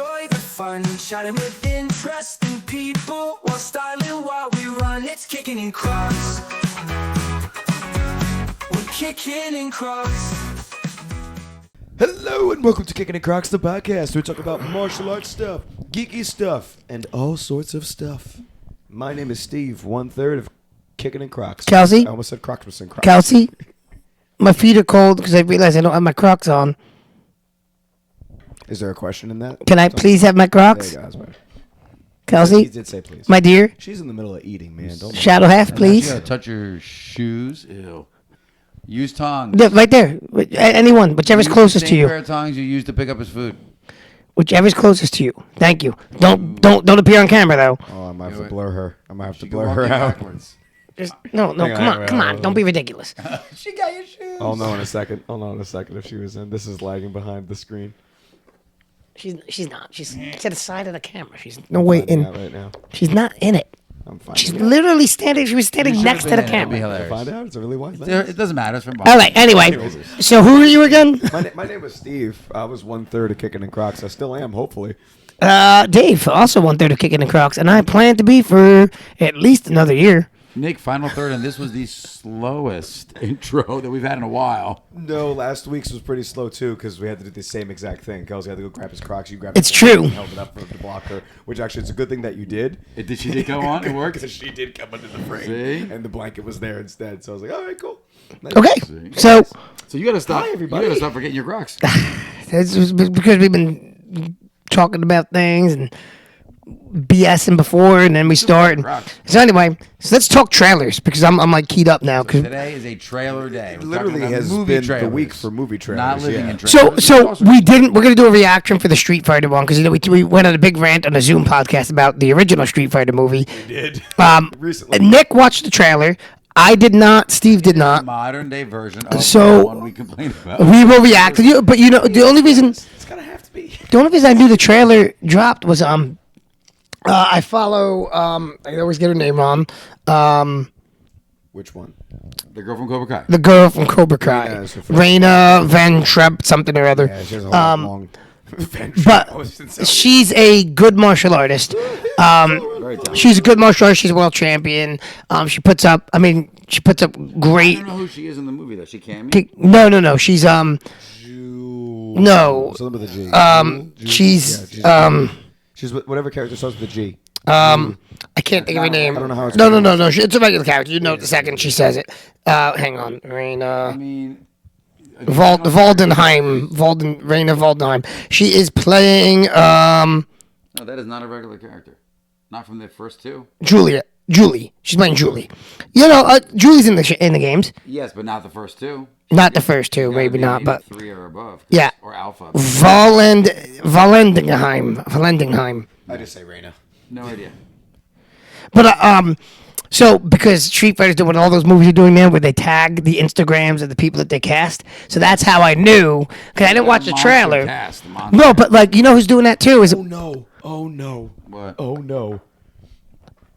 enjoy the fun, chatting with interesting people while styling while we run. It's Kickin in Crocs. We're kicking in Crocs. Hello and welcome to Kickin and Crocs, the podcast where we talk about martial arts stuff, geeky stuff, and all sorts of stuff. My name is Steve, 1/3 of Kickin and Crocs. Kelsey? I almost said Crocs and Crocs. Kelsey, my feet are cold because I realized I don't have my Crocs on. Is there a question in that? Can I please have my Crocs? There you go. He Kelsey, did say please. my dear, She's in the middle of eating, man. Don't shadow half, You please. gotta touch your shoes. Ew. Use tongs. Yeah, right there. Anyone, whichever's Use closest the to same you. pair of tongs you used to pick up his food. Whichever's closest to you. Thank you. Don't appear on camera though. Oh, I might have to blur her. I might have to She blur can her walk out. backwards. Just no. Hang on, Come hang on. Don't be ridiculous. She got your shoes. I'll know in a second. If she was in. This is lagging behind the screen. She's not. She's to the side of the camera. She's no way Finding in. out right now. She's not in it. I'm fine. She's literally standing. She was standing You next to should've the been in it. It'd be camera. hilarious. Find out. It's a really wise thing. It doesn't matter. It's from All right. Anyway, so who are you again? My name was Steve. I was 1/3 of Kickin and Crocs. I still am, hopefully. Dave, also 1/3 of Kickin and Crocs, and I plan to be for at least another year. Nick, final third, and this was the slowest intro that we've had in a while. No, last week's was pretty slow too because we had to do the same exact thing. Kelsey had to go grab his Crocs. You grabbed. It's his true. and held it up for the blocker, which actually it's a good thing that you did. She did go on. It worked. Because she did come under the frame, See? and the blanket was there instead. So I was like, all right, cool. Nice. Okay, so So you gotta stop. Hi, everybody. You gotta stop forgetting your Crocs. it's just because we've been talking about things and BSing before, and then we start. And, so anyway, so let's talk trailers because I'm like keyed up now. Cause Today is a trailer day. It We're literally talking about has movie been trailers, the week for movie trailers. Not living yeah. in trailers. so we didn't. We're gonna do a reaction for the Street Fighter one because we went on a big rant on a Zoom podcast about the original Street Fighter movie. We did. Recently. Nick watched the trailer. I did not. Steve did not. Modern day version of So- the one we complained about. We will react to you, but you know the only reason. It's gonna have to be. The only reason I knew the trailer dropped was I follow I always get her name wrong. Which one? The girl from Cobra Kai. The girl from Cobra Raina Kai, is her first Raina Van Trep, something or other. Yeah, she has a long. But she's a good martial artist. She's a good martial artist. She's a world champion. She puts up. I mean, she puts up I great. don't know who she is in the movie though. She cameo. No. She's No. Something with a G. She's She's whatever character starts with a G. I can't think of her name. I don't know how it's No. It's a regular character. You know it the second she says it. Hang on, I Raina. mean, Raina Valdenheim. She is playing no, that is not a regular character. Not from the first two. Julie. She's playing Julie. You know, Julie's in the games. Yes, but not the first two. Not the first two, Gotta maybe be not, but 3 or above. Yeah. Or Alpha. Valendingheim. I just say Raina. No idea. But so because Street Fighter's doing all those movies you're doing now, where they tag the Instagrams of the people that they cast, so that's how I knew because I didn't watch the Monster trailer. Cast, the monster No, cast. but like you know who's doing that too? Is Oh no. What? Oh no.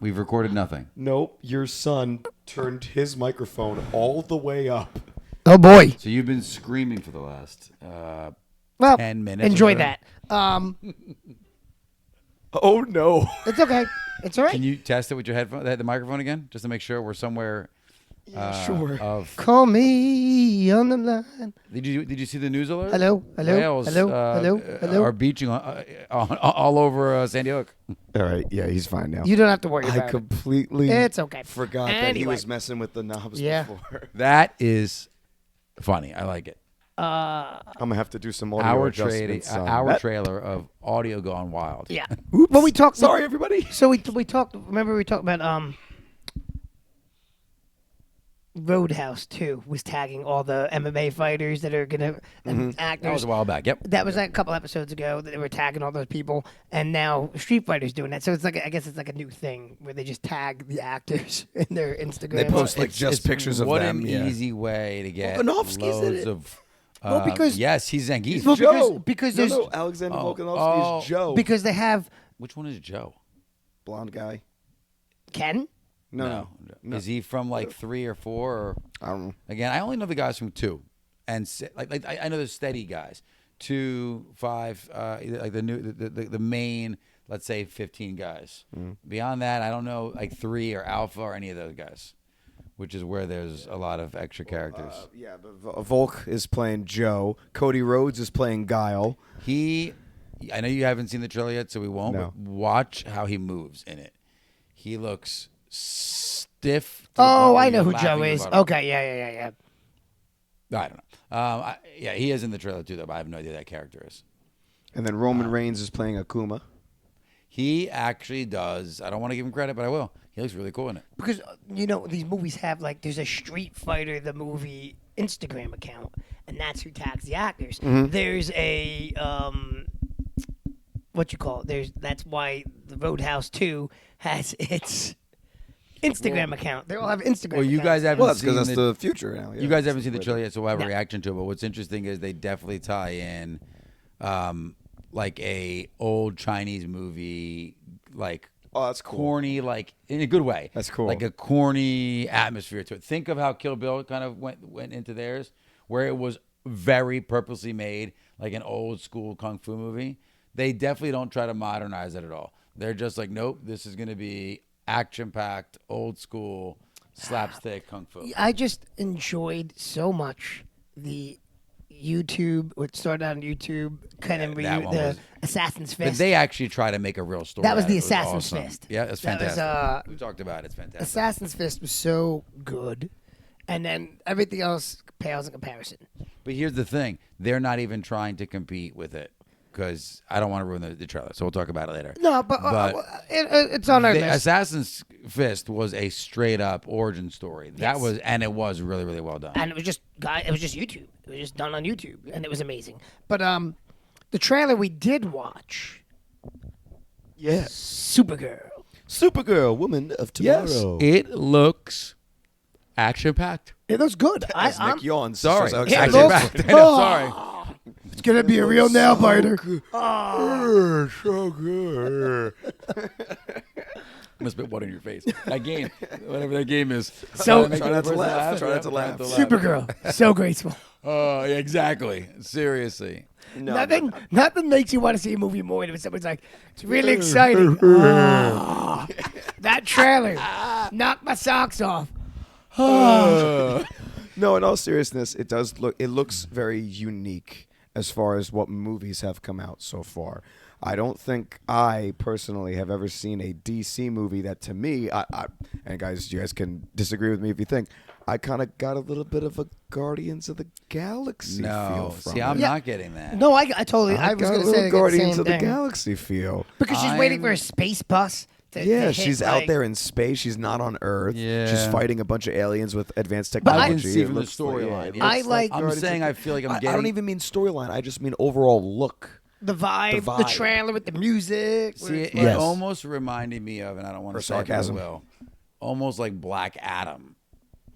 We've recorded nothing. Nope. Your son turned his microphone all the way up. oh boy. So you've been screaming for the last Well, 10 minutes. enjoy or whatever. that. Oh no. It's okay. It's all right. Can you test it with your headphone, the microphone again, just to make sure we're somewhere? Sure. Of Call me on the line. did you see the news alert? Hello. Whales, Hello. are beaching all over Sandy Hook. All right. Yeah, he's fine now. You don't have to worry I about it. completely It's okay. forgot that he Anyway. was messing with the knobs Yeah. before. That is funny. I like it. I'm gonna have to do some audio adjustments. on Our that. trailer of audio gone wild. Yeah. Well, we talked. Sorry, everybody. So we talked. Remember we talked about Roadhouse 2 was tagging all the MMA fighters that are gonna and actors. That was a while back. Yep. That was like a couple episodes ago that they were tagging all those people, and now Street Fighter's doing that. So it's like I guess it's like a new thing where they just tag the actors in their Instagram. They post like just pictures of what them. an Yeah. easy way to get Volkanovski's in loads it. of. Well, because- yes, he's Zangief. Well, Joe. because no, there's no, Alexander Volkanovski oh. is Joe. because they have Which one is Joe? Blonde guy. Ken. No. Is he from like 3 or 4? Or I don't know. again, I only know the guys from 2, and like I know the steady guys. 2, 5, like the main, let's say 15 guys. Beyond that, I don't know, like 3 or Alpha or any of those guys, which is where there's a lot of extra characters. Yeah, but Volk is playing Joe. Cody Rhodes is playing Guile. I know you haven't seen the trailer yet, so we won't. No. But watch how he moves in it. He looks stiff. Oh, I know who Joe is. Okay, yeah. I don't know. Yeah, he is in the trailer too, though. But I have no idea who that character is. And then Roman Reigns is playing Akuma. He actually does. I don't want to give him credit, but I will. He looks really cool in it. Because you know these movies have like there's a Street Fighter the movie Instagram account, and that's who tags the actors. There's a what you call it? That's why the Roadhouse 2 has its Instagram account. They all have Instagram. Well, you accounts. guys haven't Well, that's seen because that's the future now. Yeah. You guys haven't seen the trailer yet, so we'll have a No. reaction to it. But what's interesting is they definitely tie in, like a old Chinese movie, like that's cool. corny, like in a good way. That's cool. Like a corny atmosphere to it. Think of how Kill Bill kind of went into theirs, where it was very purposely made, like an old school kung fu movie. They definitely don't try to modernize it at all. They're just like, nope, this is going to be action-packed, old school, slapstick kung fu. I just enjoyed so much the YouTube, what started out on YouTube, kind of that one the was- Assassin's But Fist. they actually try to make a real story. That was out the of it. It Assassin's awesome. Fist. Yeah, that's That was, fantastic. We talked about it. It's fantastic. Assassin's Fist was so good, and then everything else pales in comparison. But here's the thing. They're not even trying to compete with it because I don't want to ruin the trailer. So we'll talk about it later. No, but it's on our The list. Assassin's Fist was a straight up origin story. That Yes. was, and it was really, really well done. And it was just YouTube. It was just done on YouTube, and it was amazing. But the trailer we did watch, Yeah. Supergirl. Supergirl, Woman of Tomorrow. It looks action packed. It looks good. As Nick yawns. Sorry. So It Action looks- packed. I know, sorry. It's gonna be a real nail biter. So good. Must put one in your face. That game, whatever that game is. So- Try Try not to laugh. Try not to laugh. Supergirl, so graceful. Oh, yeah, exactly. Seriously. No, Nothing makes you want to see a movie more than when someone's like, it's really exciting. Ah, that trailer knocked my socks off. No, in all seriousness, it does look. It looks very unique as far as what movies have come out so far. I don't think I personally have ever seen a DC movie that, to me, and guys, you guys can disagree with me if you think, I kind of got a little bit of a Guardians of the Galaxy feel No. from See, it. I'm Yeah. not getting that. No, I totally. I was got going a to say little the Guardians same of the thing. Galaxy feel. Because she's waiting for a I'm- space bus. To Yeah, hit, she's like- out there in space. She's not on Earth. Yeah. She's fighting a bunch of aliens with advanced I technology. can see It from the looks like- storyline. it Yeah. I looks like- I'm Guardians saying of- I feel like I'm I getting. don't even mean storyline. I just mean overall look. The vibe, The the vibe. trailer with the music. where See, it's it like- Yes. almost reminded me of, and I don't want Or to say it, but I sarcasm. will. Almost like Black Adam.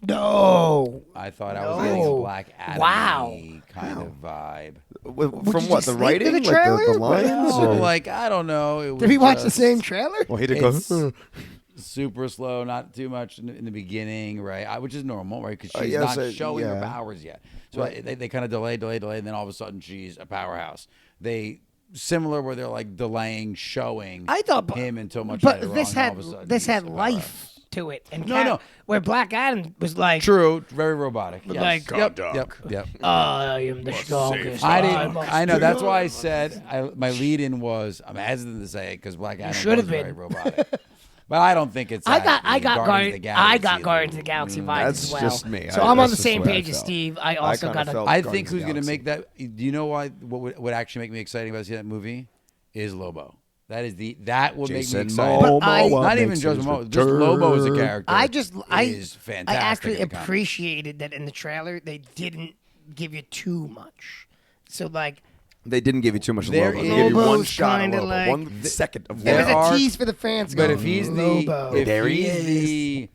No. I thought I was getting a No. Black Adam Wow. kind of vibe. From you what? just The sleep writing? through the Like the trailer? lines? So, Or- like, I don't know. It was Did we watch the just same trailer? well, he did go. It's super slow, not too much in the beginning, right? Which is normal, right? Because she's yeah, not so- showing her yeah. powers yet. So they kind of delay, and then all of a sudden she's a powerhouse. They similar where they're like delaying showing I thought, him until much but later this on, and all had of a sudden this he's had a life powerhouse. to it, and No. where Black Adam was like, True, very robotic. Yes. like, Yep. I am the strongest. I must I know. be That's why I yours." said my lead-in was. I'm hesitant to say it because Black Adam should was have very been. robotic. But I don't think it's. I got Guardians of the Guardians of the Galaxy. Galaxy vibes That's as well. just me. So I- I'm on that's the just same the way I page as felt. Steve. I also kinda got felt- a. I Guardians think of who's the going to Galaxy. make that? Do you know why? What would actually make me excited about seeing that movie is Lobo. That would make me Jason excited. But I- Momoa Not even makes just his Momoa. Just Lobo as a return. character. I is fantastic. actually in the comics. appreciated that in the trailer they didn't give you too much. So like They didn't give you too much There Lobo. They is- gave you one Lobo's shot of kinda Lobo, like- 1 second of it There was Lobo. a are- tease for the fans. But going, if he's Lobo. There he he's is. the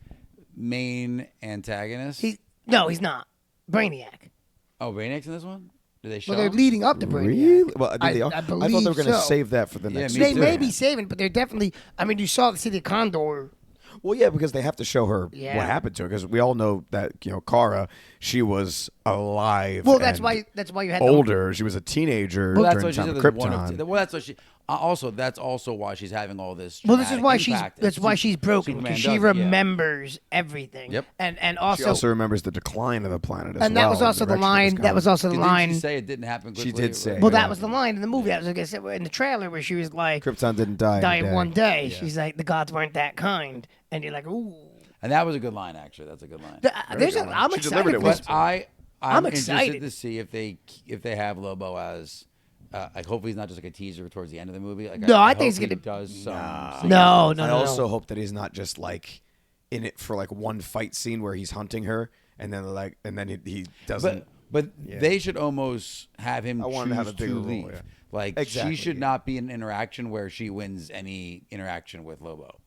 main antagonist. No, he's not. Brainiac. Oh, Brainiac's in this one? Did they show Well, they're him? leading up to Brainiac. Really? Well, I I thought they believe were going to so. save that for the Yeah, next me They too. may be saving, but they're definitely. I mean, you saw the City of Condor. Well, yeah, because they have to show her Yeah. what happened to her. Because we all know that Kara, she was alive. Well, that's and why you had older. She was a teenager Well, that's during why she time said of there's one Krypton. well, that's what she. Also, that's also why she's having all this. Well, this is dramatic why impact. that's why she's broken, Superman because she does it, yeah. remembers everything. Yep. And She also, also remembers the decline of the planet as and well. that was also the direction line. it's That was going. also the Didn't line. she say it didn't happen quickly? She did say Well, Yeah. that was the line in the movie. That was like I said in the trailer where she was like, Krypton didn't die in in a one day. Yeah. She's like, the gods weren't that kind, and you're like, ooh. And that was a good line, actually. That's a good line. I'm She excited. delivered it for well. this. But I'm I'm interested excited. to see if they have Lobo as. Like hopefully he's not just like a teaser towards the end of the movie. Like No, I hope think he's he gonna- does some. No. I also hope that he's not just like in it for like one fight scene where he's hunting her, and then he doesn't. But they should almost have him I want him to have a choose bigger to role, leave. yeah. Like Exactly, she should yeah. not be an interaction where she wins any interaction with Lobo.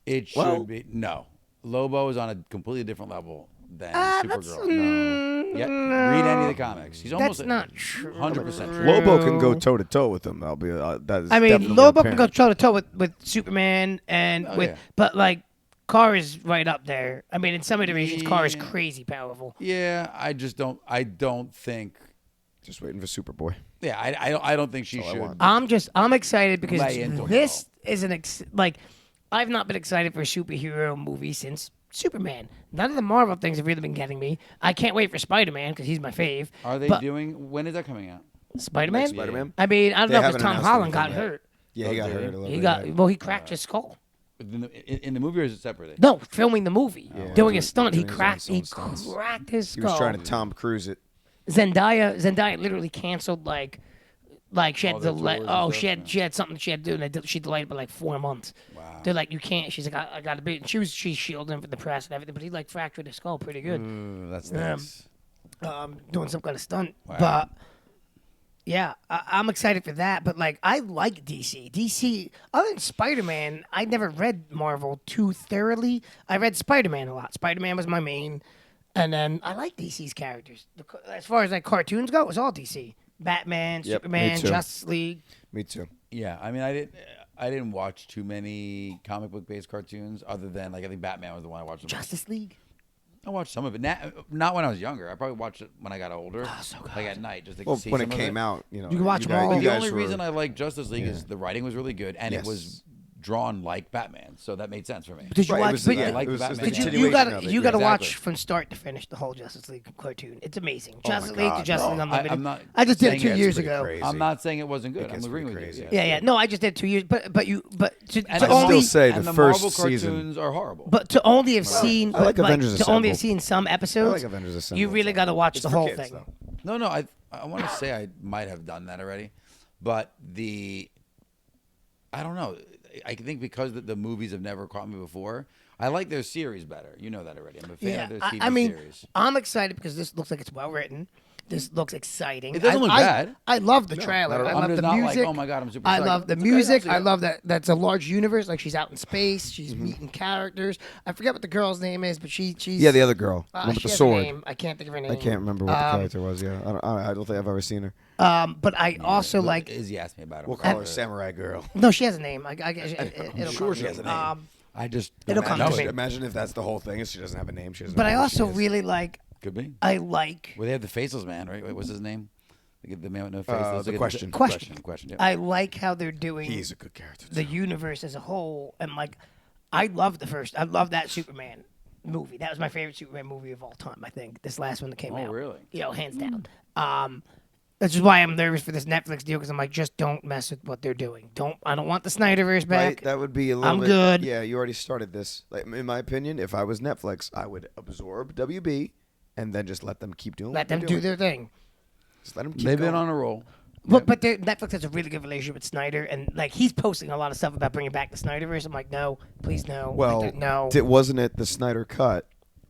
It should Well- be no. Lobo is on a completely different level than That's Supergirl. Yeah, read any of the comics. He's almost That's not true. 100% true. Lobo can go toe to toe with him. That is. I mean, definitely Lobo can apparent. go toe to toe with Superman and Oh, with, yeah. but like, Kara's right up there. I mean, in some iterations, Kara's Yeah. crazy powerful. Yeah, I just don't. I don't think. Just waiting for Superboy. Yeah, I don't think she all I should. want. I'm excited because Lay into it this is like, I've not been excited for a superhero movie since Superman. None of the Marvel things have really been getting me. I can't wait for Spider-Man because he's my fave. Are they but doing? When is that coming out? Spider-Man? Like Spider-Man? I mean, I don't They know if haven't Tom announced Holland got anything yet. hurt. Yeah, he got did he? hurt a little He bit. got yeah. well. He cracked his skull. In the movie, or is it separate? No, filming the movie, doing doing- a stunt. He doing his own cracked. He stunts. cracked his He skull. was trying to Tom Cruise it. Zendaya literally canceled like she had All to their let. tours and Oh, stuff, she had something she had to do, and she delayed it by like 4 months. Wow. They're like, you can't. She's like, I got to be. And she's shielding him from the press and everything, but he like fractured his skull pretty good, Ooh, that's nice. doing some kind of stunt. Wow. But yeah, I'm excited for that. But like, I like DC. DC, other than Spider-Man, I never read Marvel too thoroughly. I read Spider-Man a lot. Spider-Man was my main, and then I like DC's characters. As far as like cartoons go, it was all DC. Batman, Yep, me Superman, too. Justice League. Me too. Yeah, I mean, I didn't watch too many comic book based cartoons other than like I think Batman was the one I watched. The most. Justice League. I watched some of it. Not when I was younger. I probably watched it when I got older. Oh, so good. Like at night, just to Well, see when some it of came out, you can watch them all. you The guys only were- reason I like Justice League is the writing was really good and Yes. it was drawn like Batman, so that made sense for me. Did you Right, watch? it was, but yeah, you- like it was Batman. the Did you continuation got of to it, you got to yeah. watch Exactly. from start to finish the whole Justice League cartoon. It's amazing. my Justice League to God, Justice no. Unlimited. I'm not I just did it saying 2 it's years pretty ago. crazy. I'm not saying it wasn't good. It I'm gets agreeing pretty with you. crazy. Yeah. No, I just did 2 years. But to And to the only still say and the the first Marvel season- cartoons are horrible. but to only have seen I like Avengers to only have Assemble. seen some episodes. I like Avengers Assemble. You really got to watch It's the for whole kids, thing. though. No, I want to say I might have done that already, but I don't know. I think because the movies have never caught me before, I like their series better. You know that already. I'm a fan Yeah, of their TV I mean, series. I'm excited because this looks like it's well written. This looks exciting. It doesn't look I, bad. I love the trailer. not I at all. love I'm the just not music. like, oh my God, I'm super I excited. love the It's okay, music. actually, I yeah. love that's a large universe. Like she's out in space. She's meeting characters. I forget what the girl's name is, but she's Yeah, the other girl, the one with she the has a sword. name. I can't think of her name. I can't remember what the character was. Yeah, I don't think I've ever seen her. But I also like. Izzy asked me about it. We'll call her Samurai Girl. No, she has a name. It'll sure come she to has me. a name. I just It'll don't come know to me. it. Imagine if that's the whole thing. Is she doesn't have a name. She doesn't. But know I who also she is. really like. Could be. I like. Well, they have the faceless man, right? Wait, what's his name? The man with no face. The Question. Question. Yeah. I like how they're doing. He's a good character. The universe as a whole, and like, I love that Superman movie. That was my favorite Superman movie of all time. I think this last one that came out. Oh, really? Hands down. That's just why I'm nervous for this Netflix deal because I'm like, just don't mess with what they're doing. I don't want the Snyderverse back. Right, that would be a little I'm bit. good. Yeah, you already started this. Like in my opinion, if I was Netflix, I would absorb WB and then just let them keep doing. Let what they're them do doing. their thing. Just let them keep They've going. been on a roll. But Netflix has a really good relationship with Snyder, and like he's posting a lot of stuff about bringing back the Snyderverse. I'm like, no, please no. Well, no. wasn't it the Snyder cut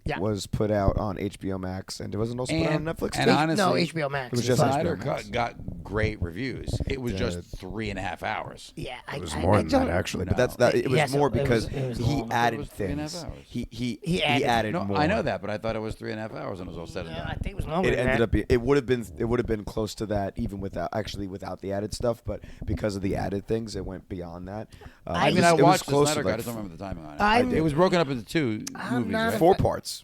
Yeah. was put out on HBO Max, and it wasn't also put out on Netflix. And too? honestly, No, HBO Max. It was just Snyder HBO Max. got great reviews. It was just 3.5 hours. Yeah, It was more than that actually, but that's that. It was Yes, more it was- because it was he long. It added was 3.5 things. hours. He added- added No, more. I know that, but I thought it was 3.5 hours when it was all said and Yeah, I done. think it was longer It than ended that. up being, it would have been close to that even without the added stuff, but because of the added things, it went beyond that. I it mean, was- I it was watched the close Snyder to Cut. I like just don't remember the timing on it. I'm- It was broken up into two I'm movies, not right? a 4 parts.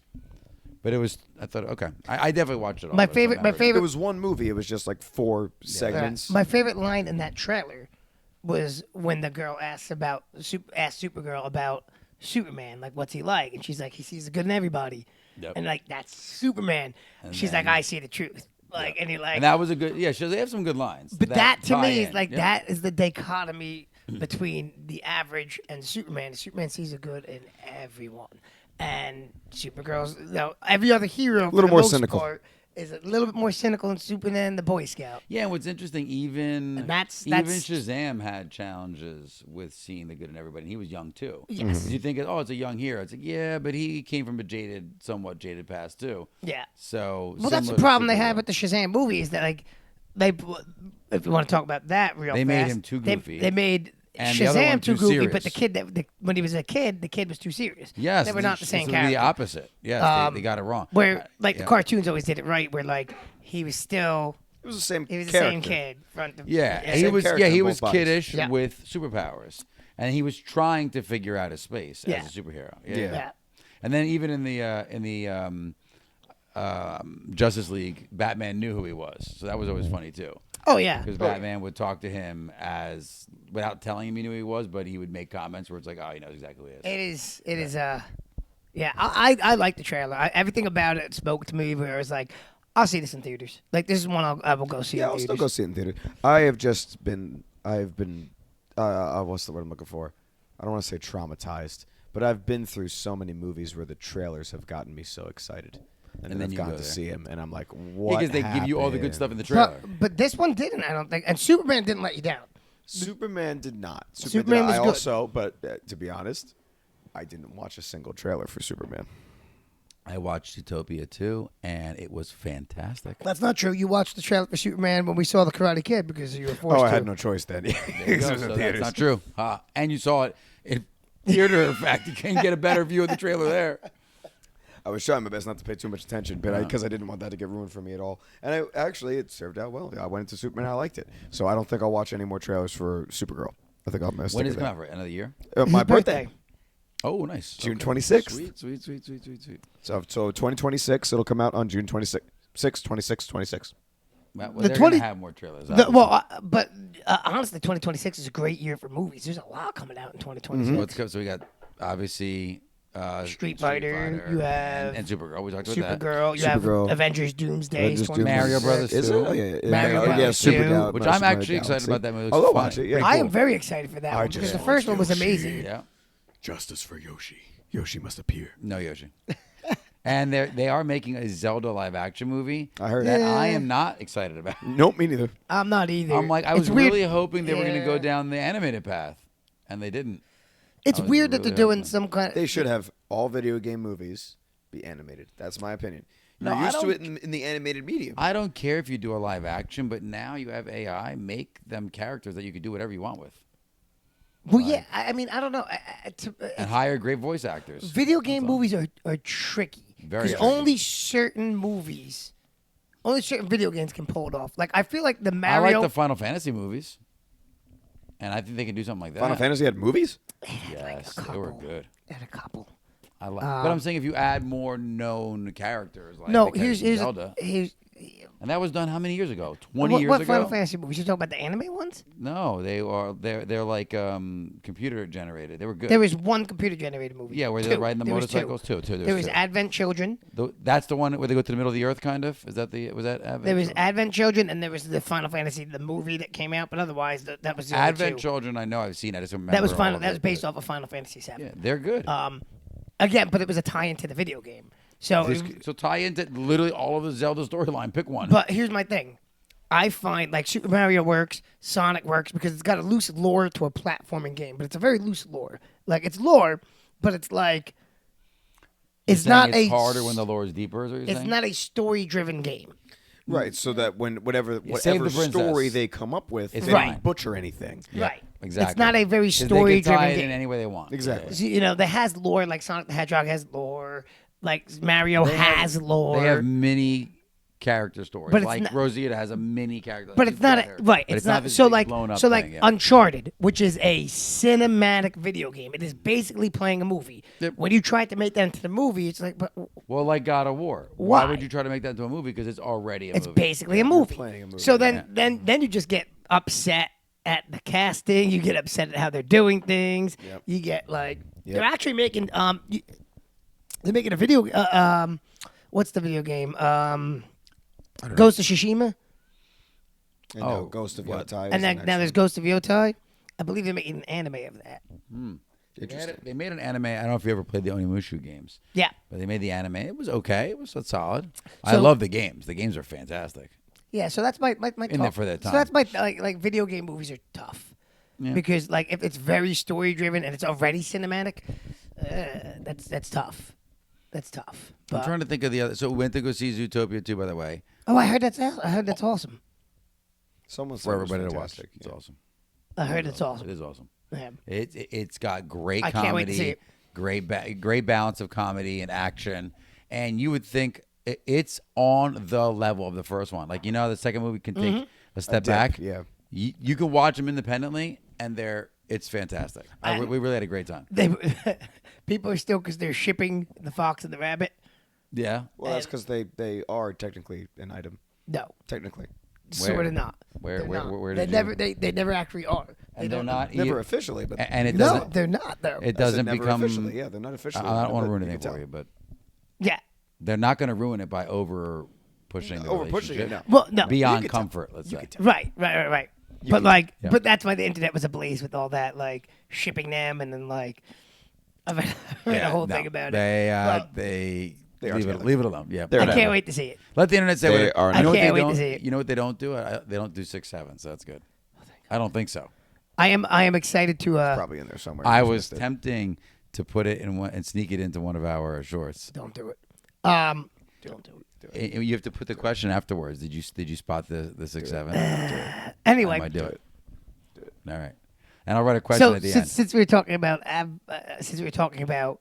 But it was. I thought, okay, I definitely watched it all. My but I don't favorite- my remember it. favorite- It was one movie. It was just like 4 segments. My favorite line in that trailer was when the girl asked Supergirl about Superman, like what's he like, and she's like, he sees the good in everybody, Yep. and like that's Superman. She's then- like, I see the truth, like, and you're like, And that was a good. Yeah, they have some good lines. but that to me tie-in. is like Yeah. that is the dichotomy between the average and Superman. Superman sees the good in everyone, and Supergirl's, every other hero, A little for the more most cynical. part, is a little bit more cynical than Superman, the Boy Scout. Yeah, and what's interesting, even And that's- Shazam had challenges with seeing the good in everybody. And he was young too. Yes. You think, oh, it's a young hero. It's like, yeah, but he came from a somewhat jaded past too. Yeah. So Well, that's the similar to problem they Supergirl. had with the Shazam movie is that like they, if you want to talk about that real They fast, made him too they- goofy. They made And the other one Shazam too too goofy, but serious. when he was a kid, the kid was too serious. Yes, they were not the same it's character. The opposite. Yes, they got it wrong. Where like yeah. the cartoons always did it right, where like he was still It was the same. he was the character. same kid. Front to, Yeah, he same was. character Yeah, he in was both bodies. kiddish Yeah. with superpowers, and he was trying to figure out his space Yeah. as a superhero. Yeah. And then even in the Justice League, Batman knew who he was, so that was always funny too. Oh yeah. Because Batman would talk to him as without telling him he knew who he was, but he would make comments where it's like, oh, he knows exactly who he is. It is. Yeah. I like the trailer. Everything about it spoke to me. Where I was like, I'll see this in theaters. Like this is one I will go see. Yeah, in I'll theaters. still go see it in theater. I've been what's the word I'm looking for? I don't want to say traumatized, but I've been through so many movies where the trailers have gotten me so excited, and then I've you gone go to there. see him, and I'm like, what? Because they give you all the good stuff in the But, trailer. but this one didn't. I don't think. And Superman didn't let you down. Superman did not. Superman was I good. also, but to be honest, I didn't watch a single trailer for Superman. I watched Utopia too, and it was fantastic. That's not true. You watched the trailer for Superman when we saw the Karate Kid because you were forced Oh, to. I had no choice then. There you go. So that's not true. And you saw it in theater. In fact, you can't get a better view of the trailer there. I was trying my best not to pay too much attention, but because I didn't want that to get ruined for me at all. And it served out well. I went into Superman, I liked it. So I don't think I'll watch any more trailers for Supergirl. I think I'll miss. When does it come out for? Another year? My birthday. Oh, nice. June Okay. 26th. Sweet. So 2026, it'll come out on June 26, 26. Well, The they're 20 gonna have more trailers. But honestly, 2026 is a great year for movies. There's a lot coming out in 2026. Let's go. So we got obviously Street Fighter, you have and Supergirl. We talked about that. Supergirl. You Supergirl. have Avengers Doomsday. Avengers 2026. Mario Brothers Is it? 2. Oh, yeah. Mario yeah, Brothers Super 2, Gal- which Super I'm Mario actually excited Galaxy. about that movie. It I'll looks go watch fun. it. Yeah, I cool. am very excited for that one because the just first want one was Yoshi. amazing. Yeah. Justice for Yoshi. Yoshi must appear. No Yoshi. And they are making a Zelda live action movie. I heard that. that. I am not excited about. Nope, me neither. I'm not either. I'm like, I It's was weird. really hoping they were going to go Yeah. down the animated path, and they didn't. It's I was weird that they're really doing hoping. some kind. They should have all video game movies be animated. That's my opinion. You're No, I used to it don't- in the animated medium. I don't care if you do a live action, but now you have AI. Make them characters that you can do whatever you want with, Well, yeah. I mean, I don't know. and hire great voice actors. Video game movies are tricky Very because tricky. only certain video games can pull it off. Like I feel like the I Mario. like the Final Fantasy movies, and I think they can do something like that. Final Fantasy had movies? Yes, a they were couple. good. Had a couple. I like, but I'm saying if you add more known characters, like No, the characters in here's Zelda, and that was done how many years ago? what 20 years ago. Final Fantasy movies? You talking about the anime ones? No, they're like computer generated. They were good. There was one computer generated movie. Yeah, where Two. they're riding the There was motorcycles. Two. There was two. Advent Children. That's the one where they go to the middle of the earth, kind of. Was that Advent? There was Children? Advent Children, and there was the Final Fantasy the movie that came out. But otherwise, that was the only Advent two. Children. I know I've seen. I just don't remember. That was all final. of That it, was based but- off of Final Fantasy VII. Yeah, they're good. Again, but it was a tie into the video game. So, So tie into literally all of the Zelda storyline. Pick one. but here's my thing. I find like Super Mario works, Sonic works because it's got a loose lore to a platforming game, but it's a very loose lore. Like it's lore, but it's like It's You're saying not it's a harder when the lore is deeper. Is what you're It's saying? not a story-driven game. Right, so that when whatever save the princess. story they come up with, It's they fine. don't butcher anything. Right. Exactly. It's not a very 'Cause they can story-driven tie it in game. any way they want. Exactly. So, you know, that has lore. Like Sonic the Hedgehog has lore. Like Mario has lore. They have mini character stories. But it's Like not- Rosita has a mini character. But it's not a, right. But It's not this so big like blown up so like thing, yeah. Uncharted, which is a cinematic video game. It is basically playing a movie. Yep. When you try to make that into the movie, it's like, but Well, like God of War. Why Why? would you try to make that into a movie? Because it's already a it's movie. basically a movie. playing a movie, So then you just get upset at the casting. You get upset at how they're doing things. Yep. You get like Yep. they're actually making they're making a video. What's the video game? Ghost of Tsushima. And Oh, Ghost of what? Yotai. And then, now there's Ghost of Yotai. I believe they're making an anime of that. They made an anime. I don't know if you ever played the Onimushu games, Yeah. but they made the anime. It was okay. It was solid. I So- love the games. The games are fantastic. Yeah, so that's my In there for their So time. that's my like video game movies are tough because like if it's very story driven and it's already cinematic, that's tough. That's tough. I'm But, trying to think of the other. So we went to go see Zootopia 2, by the way, oh, I heard that's awesome. Someone said for it was everybody to watch. fantastic. It's awesome. I heard it's It awesome. is awesome. Yeah. It's got great I comedy, can't wait to see it. great balance of comedy and action, and you would think it's on the level of the first one. Like the second movie can take a step dip, back. yeah. You can watch them independently, and it's fantastic. We really had a great time. They people are still because they're shipping the fox and the rabbit. Yeah. Well, that's because they are technically an item. No, Technically. sort of not. Where- They're where- not. where they did never you- they never actually are. They And they're don't- not. Never officially, but and it No, doesn't. they're not though. It I said doesn't never become. officially. Yeah, they're not officially. I don't want to but ruin you anything can for tell. you, but Yeah. they're not going to ruin it by over pushing the Over pushing it, relationship. no. Well, no. Beyond You could tell. comfort, let's say. Right. But can- like, yeah. but that's why the internet was ablaze with all that, like shipping them, and then like, I've heard a whole thing about it. They They are leave it together. alone. Yeah, I whatever. can't wait to see it. Let the internet say They what are you know not. what I can't they wait to don't. see it. You know what they don't do? They don't do 6-7, so that's good. I don't think so. I am excited to. Probably in there somewhere. I just was missed it. tempting to put it in one and sneak it into one of our shorts. Don't do it. Don't do it. You have to put the question afterwards. Did you spot the 6-7? I Anyway, might do it. All right, and I'll write a question so at the end. since we were talking about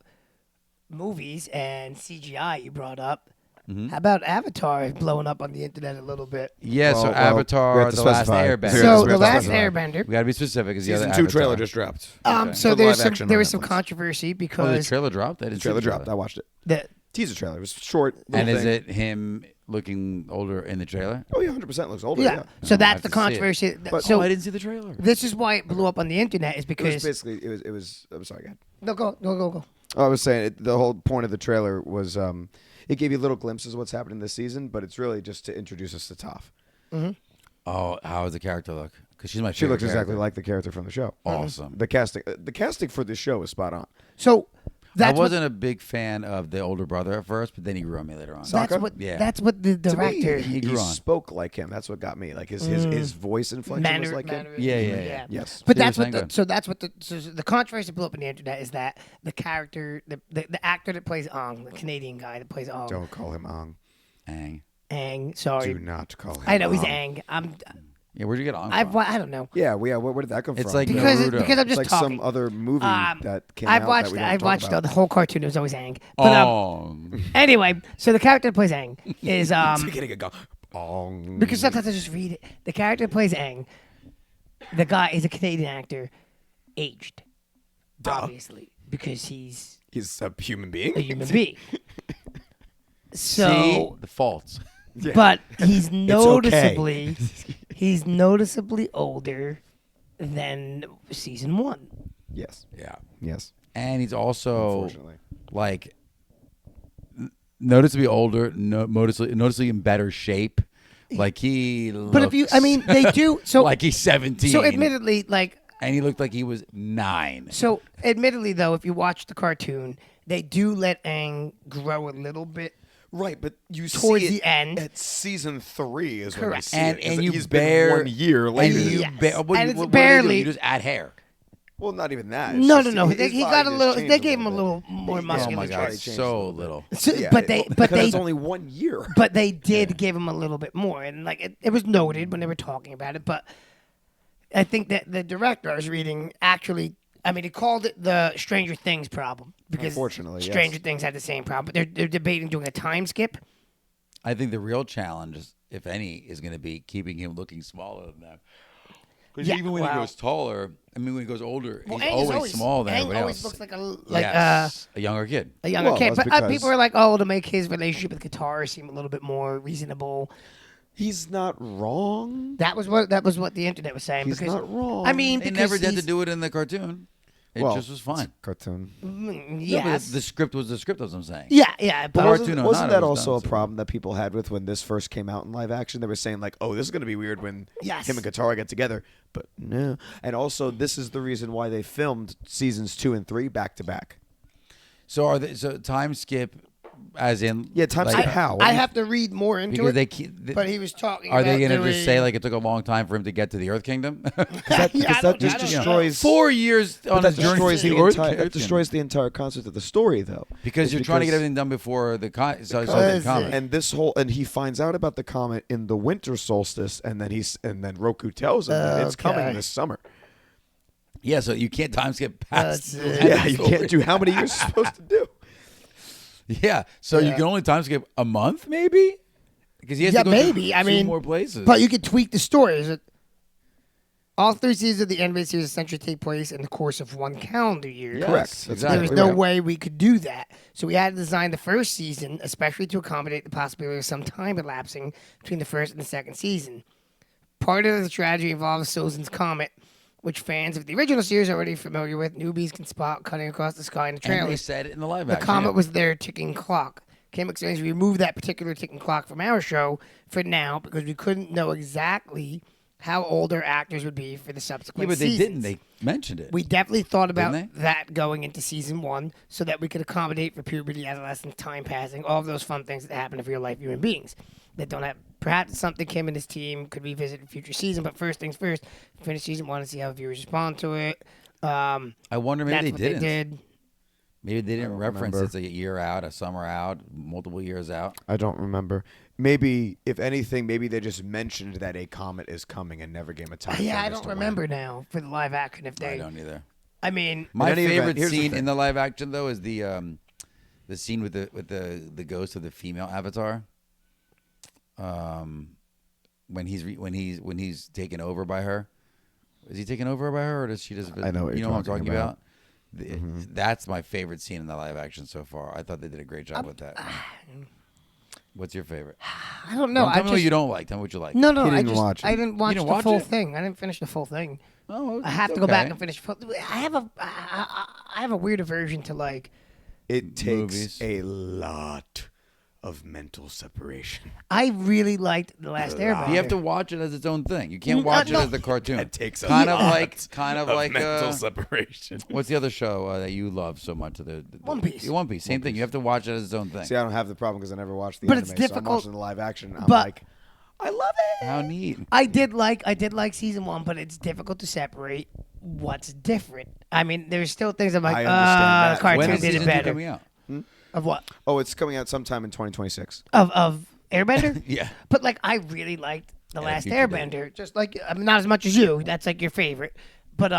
movies and CGI, you brought up. Mm-hmm. How about Avatar blowing up on the internet a little bit? Yeah, so Well, we Avatar, have to The Last specify. Airbender. Yeah, So we the have to last specify. Airbender. We got to be specific. Is the Season other 2 Avatar. trailer just dropped. So For there's live some action there on was some Netflix. controversy Oh, the because trailer dropped. I didn't see Trailer the trailer. dropped. I watched it. the Teaser trailer. It was short. And little is thing. it him looking older in the trailer? Oh yeah, 100% looks older. yeah. Yeah. So I that's have the to see it. controversy. But- So I didn't see the trailer. this is why it blew up on the internet is It was because basically. It was. I'm sorry. Go ahead. no go. I was saying the whole point of the trailer was it gave you little glimpses of what's happening this season, but it's really just to introduce us to Toph. Oh, how does the character look? Because she's my She favorite looks exactly character. like the character from the show. Awesome. The casting for this show is spot on. So I that's wasn't a big fan of the older brother at first, but then he grew on me later on. that's Sokka? what Yeah. that's what the To me, director He grew on. spoke like him. That's what got me. Like his voice inflection was like him. Yeah. Yes. But See, that's you're what saying so that's what the controversy blew up on the internet is that the character the actor that plays Aang, the Canadian guy that plays Aang, Don't call him Aang. Aang. sorry, Do not call him. I know he's Aang. Aang. Yeah, where'd you get Aang from? I don't know. Yeah. Where did that come It's from? like Because Naruto. I'm it's just like talking. some other movie that came I've out. watched that we don't I've talk watched about. the whole cartoon. It was always Aang. But anyway, so the character that plays Aang is Getting a go. Aang. because sometimes I just read it. The character that plays Aang, the guy is a Canadian actor, aged, obviously, because he's He's a human being. a human being. So, See the faults. Yeah. but he's okay. noticeably he's noticeably older than season 1. Yes. Yeah. Yes. And he's also Unfortunately. like noticeably older, noticeably in better shape. Like he looks But if you, I mean, they do. So, like he's 17. so admittedly, like, and he looked like he was 9. so admittedly though, if you watch the cartoon, they do let Aang grow a little bit. Right, but you Towards see the it end. at season 3 is when Correct. you see it. And you He's bear been 1 year later. Yes. What And do it's you do? barely- You just add hair. Well, not even that. It's No, just no. his He body got a just little. changed They gave him a little little bit. more Yeah, Oh muscular. my his God, body changed a so little bit. little. So, Yeah, but they, because it's only 1 year. but they did give him a little bit more, and like it was noted when they were talking about it. But I think that the director I was reading actually, I mean, he called it the Stranger Things problem because Unfortunately, yes. Stranger Things had the same problem. But they're debating doing a time skip. I think the real challenge, if any, is going to be keeping him looking smaller than that. Because Yeah, even when he well- goes taller, I mean, when he goes older, Well, he's Aang is always smaller than Aang everybody always else. looks like A younger kid. a younger Well, kid. that's But people because- are like, oh, to make his relationship with guitar seem a little bit more reasonable. He's not wrong. That was what the internet was saying. He's because, not wrong. I mean, They because never did to he's- do it in the cartoon. It Well, just was fine. Cartoon. No, but Yes. the script was the script, as I'm saying. Yeah. But Cartoon Wasn't, or wasn't not, it that was also done, a so- problem that people had with when this first came out in live action? They were saying like, "Oh, this is going to be weird when Yes. him and Katara get together." But no. And also, this is the reason why they filmed seasons 2 and 3 back to back. So are they? So time skip, as in Yeah, time like, skip how? I have to read more into because it. they keep. but he was talking. Are they going going to to just say like it took a long time for him to get to the Earth Kingdom? That, Yeah, I because that don't- I just don't know. destroys 4 years on that his journey destroys to the the Earth entire that Kingdom. destroys the entire concept of the story, though. Because It's you're trying to get because- everything done before the so the Because- comet. And this whole and he finds out about the comet in the winter solstice, and then Roku tells him that it's coming Okay. this summer. Yeah, so you can't time skip past. That's it. that Yeah, you story. can't do how many years you're supposed to do. Yeah, so you Yeah. can only time skip a month, maybe. Because he has Yeah, to go to maybe. I two mean, more places. But you could tweak the story. Is it? All 3 seasons of the animated series essentially take place in the course of one calendar year. Yes, Correct. That's exactly. There was exactly no right. way we could do that. So we had to design the first season, especially to accommodate the possibility of some time elapsing between the first and the second season. Part of the strategy involves Sozin's Comet, which fans of the original series are already familiar with. Newbies can spot cutting across the sky in the and they trailers. said it in the live The action. comet yeah. was their ticking clock. Kim explains we removed that particular ticking clock from our show for now because we couldn't know exactly how old our actors would be for the Yeah, subsequent but they seasons. didn't. They mentioned it. We definitely thought about Didn't they? that going into season 1 so that we could accommodate for puberty, adolescence, time passing, all of those fun things that happen to real life human beings that don't have. Perhaps it's something Kim and his team could revisit in future season, but first things first, finish season 1 and see how viewers respond to it. I wonder That's maybe what they didn't. they did. Maybe they didn't reference remember. it's a year out, a summer out, multiple years out. I don't remember. Maybe, if anything, maybe they just mentioned that a comet is coming and never gave a time. Yeah, frame I as don't to when. remember now for the live action if I they. don't either. I mean, My any event, favorite here's the scene thing. in the live action though is the scene with the ghost of the female avatar. When he's taken over by her. Is he taken over by her, or does she just? I know what you you're know what I'm talking talking about. about. That's my favorite scene in the live action so far. I thought they did a great job with that. What's your favorite? I don't know. Don't tell I me what you don't like. Tell me what you like. No, He I didn't just watch it. I didn't watch didn't the watch full it? thing. I didn't finish the full thing. Oh, I have it's to go back okay. and finish. I have a weird aversion to like. It takes Movies. a lot of mental separation. I really liked the Last Airbender. You have to watch it as its own thing. You can't watch no. it as the cartoon. It takes a kind of lot like mental separation. what's the other show that you love so much? One Piece. One Piece. Same thing. You have to watch it as its own thing. See, I don't have the problem because I never watched the But anime, it's so I'm difficult- watching the live action. I'm but- like, I love it. How neat. I did like season 1, but it's difficult to separate what's different. I mean, there's still things I'm like, I understand that. the cartoon When is did season it 2 better. coming out? Of what? Oh, it's coming out sometime in 2026. Of Airbender? Yeah. But like, I really liked the Yeah, Last Future did. Airbender. Just like, I mean, not as much as you. That's like your favorite. But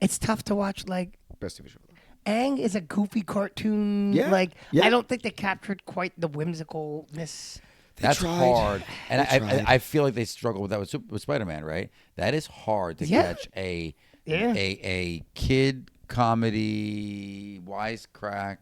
it's tough to watch. Like, Best TV show. Aang is a goofy cartoon. Yeah, Like, yeah. I don't think they captured quite the whimsicalness. That's tried. hard. And They tried. I feel like they struggle with that with Spider-Man, right? That is hard to Yeah. catch a Yeah. a kid comedy wisecrack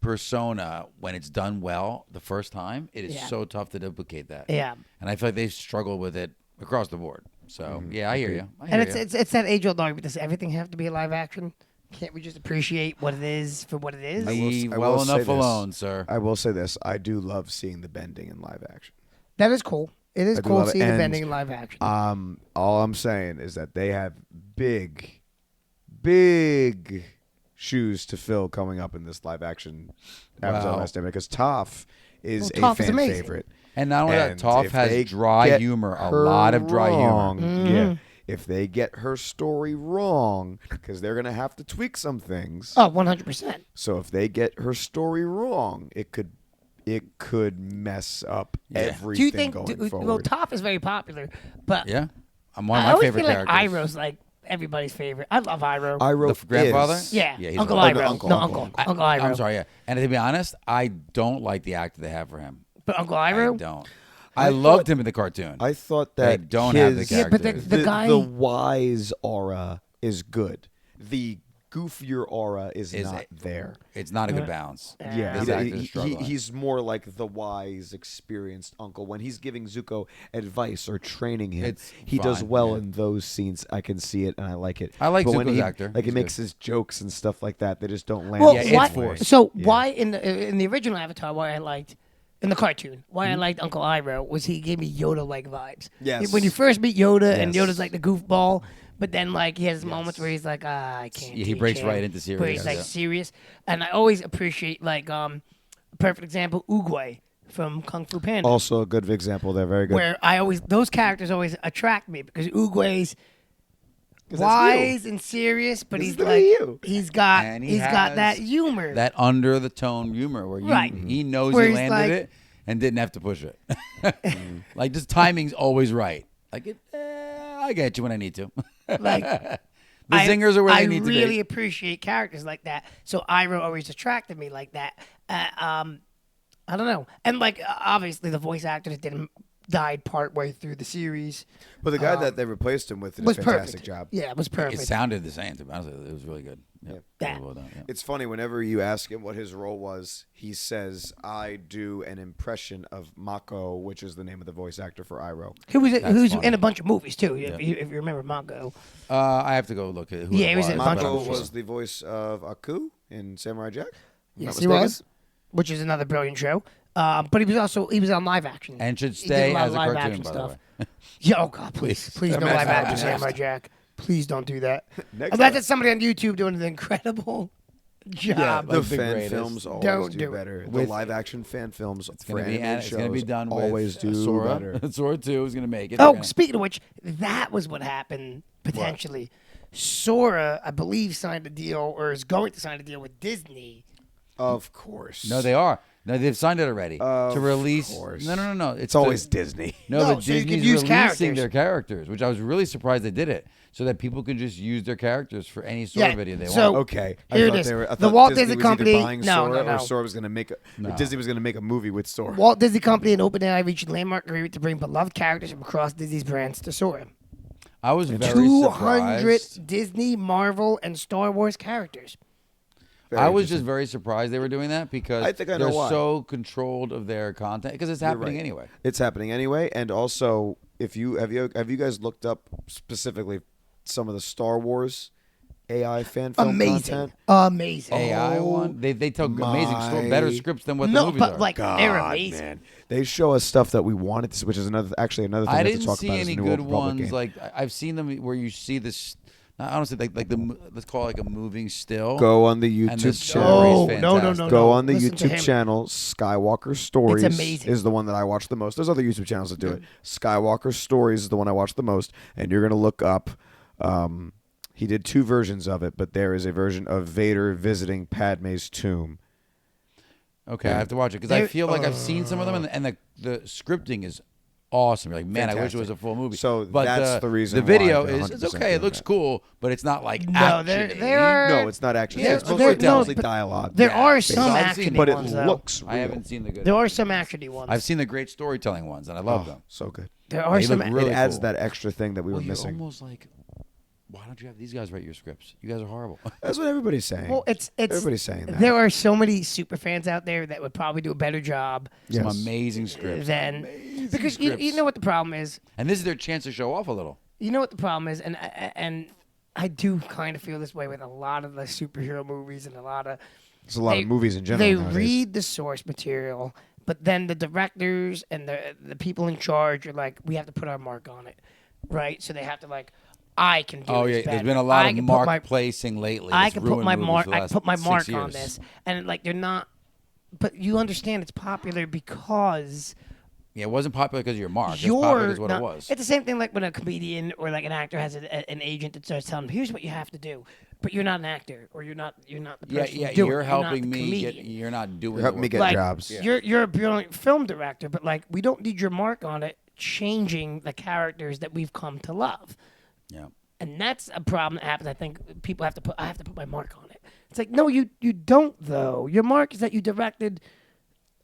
persona when it's done well the first time. It is Yeah. so tough to duplicate that. Yeah. And I feel like they struggle with it across the board. So yeah, I hear you. I hear And you. it's that age-old argument. Does everything have to be a live action? Can't we just appreciate what it is for what it is? Leave I will well say enough this. alone, sir. I will say this: I do love seeing the bending in live action. That is cool. It is I do cool love it. seeing the And, bending in live action. All I'm saying is that they have big shoes to fill coming up in this live action Avatar: Wow. Last Airbender because Toph is Well, a Toph is fan amazing. favorite. And not only that, And Toph if has they dry get humor, a her lot of dry wrong, humor. Mm-hmm. Yeah. if they get her story wrong, because they're gonna have to tweak some things. Oh, 100%. So if they get her story wrong, it could mess up Do you everything think? going forward. Well, Toph is very popular, but Yeah, I'm one of I my always favorite feel like characters. Iroh's like everybody's favorite. I love Iroh. Iroh The grandfather? is- Yeah, he's Uncle right. Iroh. Uncle, no, Uncle. Uncle Iroh. I'm sorry, yeah. And to be honest, I don't like the actor they have for him. But Uncle I Iroh. don't. I loved him in the cartoon. I thought They that don't have the his- character. Yeah, but the guy. the wise aura is good. The goofier aura is not there. It's not a good balance. Yeah, This actor's struggling. he's more like the wise, experienced uncle. When he's giving Zuko advice or training him, It's he does fine, well yeah. in those scenes. I can see it, and I like it. I like but when Zuko's he, actor. Like he He's makes good. his jokes and stuff like that. They just don't land. Well, Yeah, the it's why, same way. forced. so Yeah. why in the original Avatar? Why I liked in the cartoon? Why I liked Uncle Iroh was he gave me Yoda-like vibes. Yes. When you first meet Yoda and Yes. Yoda's like the goofball, but then like he has moments where he's like, I can't. Yeah, he teach breaks him," right into Where he's serious, like yeah. serious, and I always appreciate like a perfect example, Oogway from Kung Fu Panda. Also a good example there. Very good. Where those characters always attract me because Oogway's 'Cause that's wise and serious, but This he's is gonna like be you. he's got And he he's got has that humor. That under the tone humor where Right. he knows Where he he's landed like- it and didn't have to push it. Like just timing's always right. Like I get you when I need to. Like The zingers are where they need to I really be. appreciate characters like that. So Iroh always attracted me like that. I don't know, and like obviously the voice actor that didn't died partway through the series But the guy that they replaced him with did a was fantastic perfect. job. Yeah, it was It perfect. sounded the same. To be honest, it was really good. Yeah, Yeah. really well done, yeah. It's funny whenever you ask him what his role was, he says, "I do an impression of Mako," which is the name of the voice actor for Iroh. Who's funny. in a bunch of movies too. If you remember Mako. I have to go look at who Yeah, it he was in a but bunch I'm of Mako sure. was the voice of Aku in Samurai Jack. If I'm Yes, not he mistaken. was, which is another brilliant show. But he was on live action And should He did stay lot of as a live cartoon, action by stuff. the way. Yeah, oh god, please no Imagine live that action next. Samurai Jack. Please don't do that. Next Unless time. it's somebody on YouTube doing an incredible job. The the fan greatest. films always Don't do do it. better. The With- live action fan films for Gonna be, animated it's going to be shows done always with do Sora. better. Sora 2 is going to make it. Oh, They're gonna- speaking of which, that was what happened potentially. Sora, I believe, signed a deal or is going to sign a deal with Disney. Of course. No, they are. No, they've signed it already Of to release. course. No. It's always Disney. No, No, but so you can Disney's use releasing characters. their characters, which I was really surprised they did it, so that people can just use their characters for any Sora Yeah, video they so- want. Okay. Here it I thought is. they were. I The thought Walt Disney Disney was either Company- buying no, Sora no. or Sora was going to make. No. Disney was going to make a movie with Sora. Walt Disney Company and OpenAI reached a landmark agreement to bring beloved characters from across Disney's brands to Sora. I was very 200 surprised. Disney, Marvel, and Star Wars characters. Very I was interesting. just very surprised they were doing that because I think I know they're why. so controlled of their content because it's You're happening right. anyway. It's happening anyway, and also if you have you guys looked up specifically some of the Star Wars AI fan film Amazing. content? Amazing. AI Oh one, they tell amazing, my better scripts than what the No, movies but are. like they're amazing. man, they show us stuff that we wanted to, which is another thing I we have to didn't talk see about. is any the New good Old Republic ones. game. Like I've seen them where you see this. I don't say like the let's call it like a moving still. Go on the And the YouTube story channel. is No, no, fantastic. no, Go on the Listen to YouTube him. channel. Skywalker Stories amazing. is the one that I watch the most. There's other YouTube channels that do it. Skywalker Stories is the one I watch the most, and you're gonna look up. He did 2 versions of it, but there is a version of Vader visiting Padme's tomb. Okay, I have to watch it because I There- feel like I've seen some of them, and the scripting is awesome. You're like, man, I wish it was a Fantastic. full movie. So but that's the reason the why video they're is it's 100% okay. It doing looks that. cool, but it's not like No, there action-y. are No, it's not actually. There- it's there- mostly no, but dialogue. there Yeah, are basically. some I've seen actiony but it ones though. looks real. I haven't seen the good. There are some actiony ones. I've seen the great storytelling ones, and I love them. so good. there are They some. look really it adds cool. that extra thing that we Well, were you're missing. almost like, why don't you have these guys write your scripts? You guys are horrible. That's what everybody's saying. Well, it's everybody's saying that. There are so many super fans out there that would probably do a better job Yes. Some amazing scripts. than because you scripts. know what the problem is. And this is their chance to show off a little. You know what the problem is, and I do kind of feel this way with a lot of the superhero movies and a lot of. There's a lot they- of movies in general. They nowadays. read the source material, but then the directors and the people in charge are like, we have to put our mark on it, right? So they have to like, I can do. Oh this yeah, there's better. been a lot I of can put mark my- placing lately. I that's can put ruined my movies mark. for the I last put my 6 mark on years. this, and like they're not. But you understand it's popular because Yeah, it wasn't popular because of your mark. It's popular because what it was. It's the same thing like when a comedian or like an actor has an agent that starts telling him, "Here's what you have to do," but you're not an actor or you're not the person. Yeah, doing you're it. You're helping not the me. comedian. You're not doing. You're helping me get like, jobs. You're a brilliant film director, but like we don't need your mark on it changing the characters that we've come to love. Yeah. And that's a problem that happens. I think people have to put. I have to put my mark on it. It's like no, you don't though. Your mark is that you directed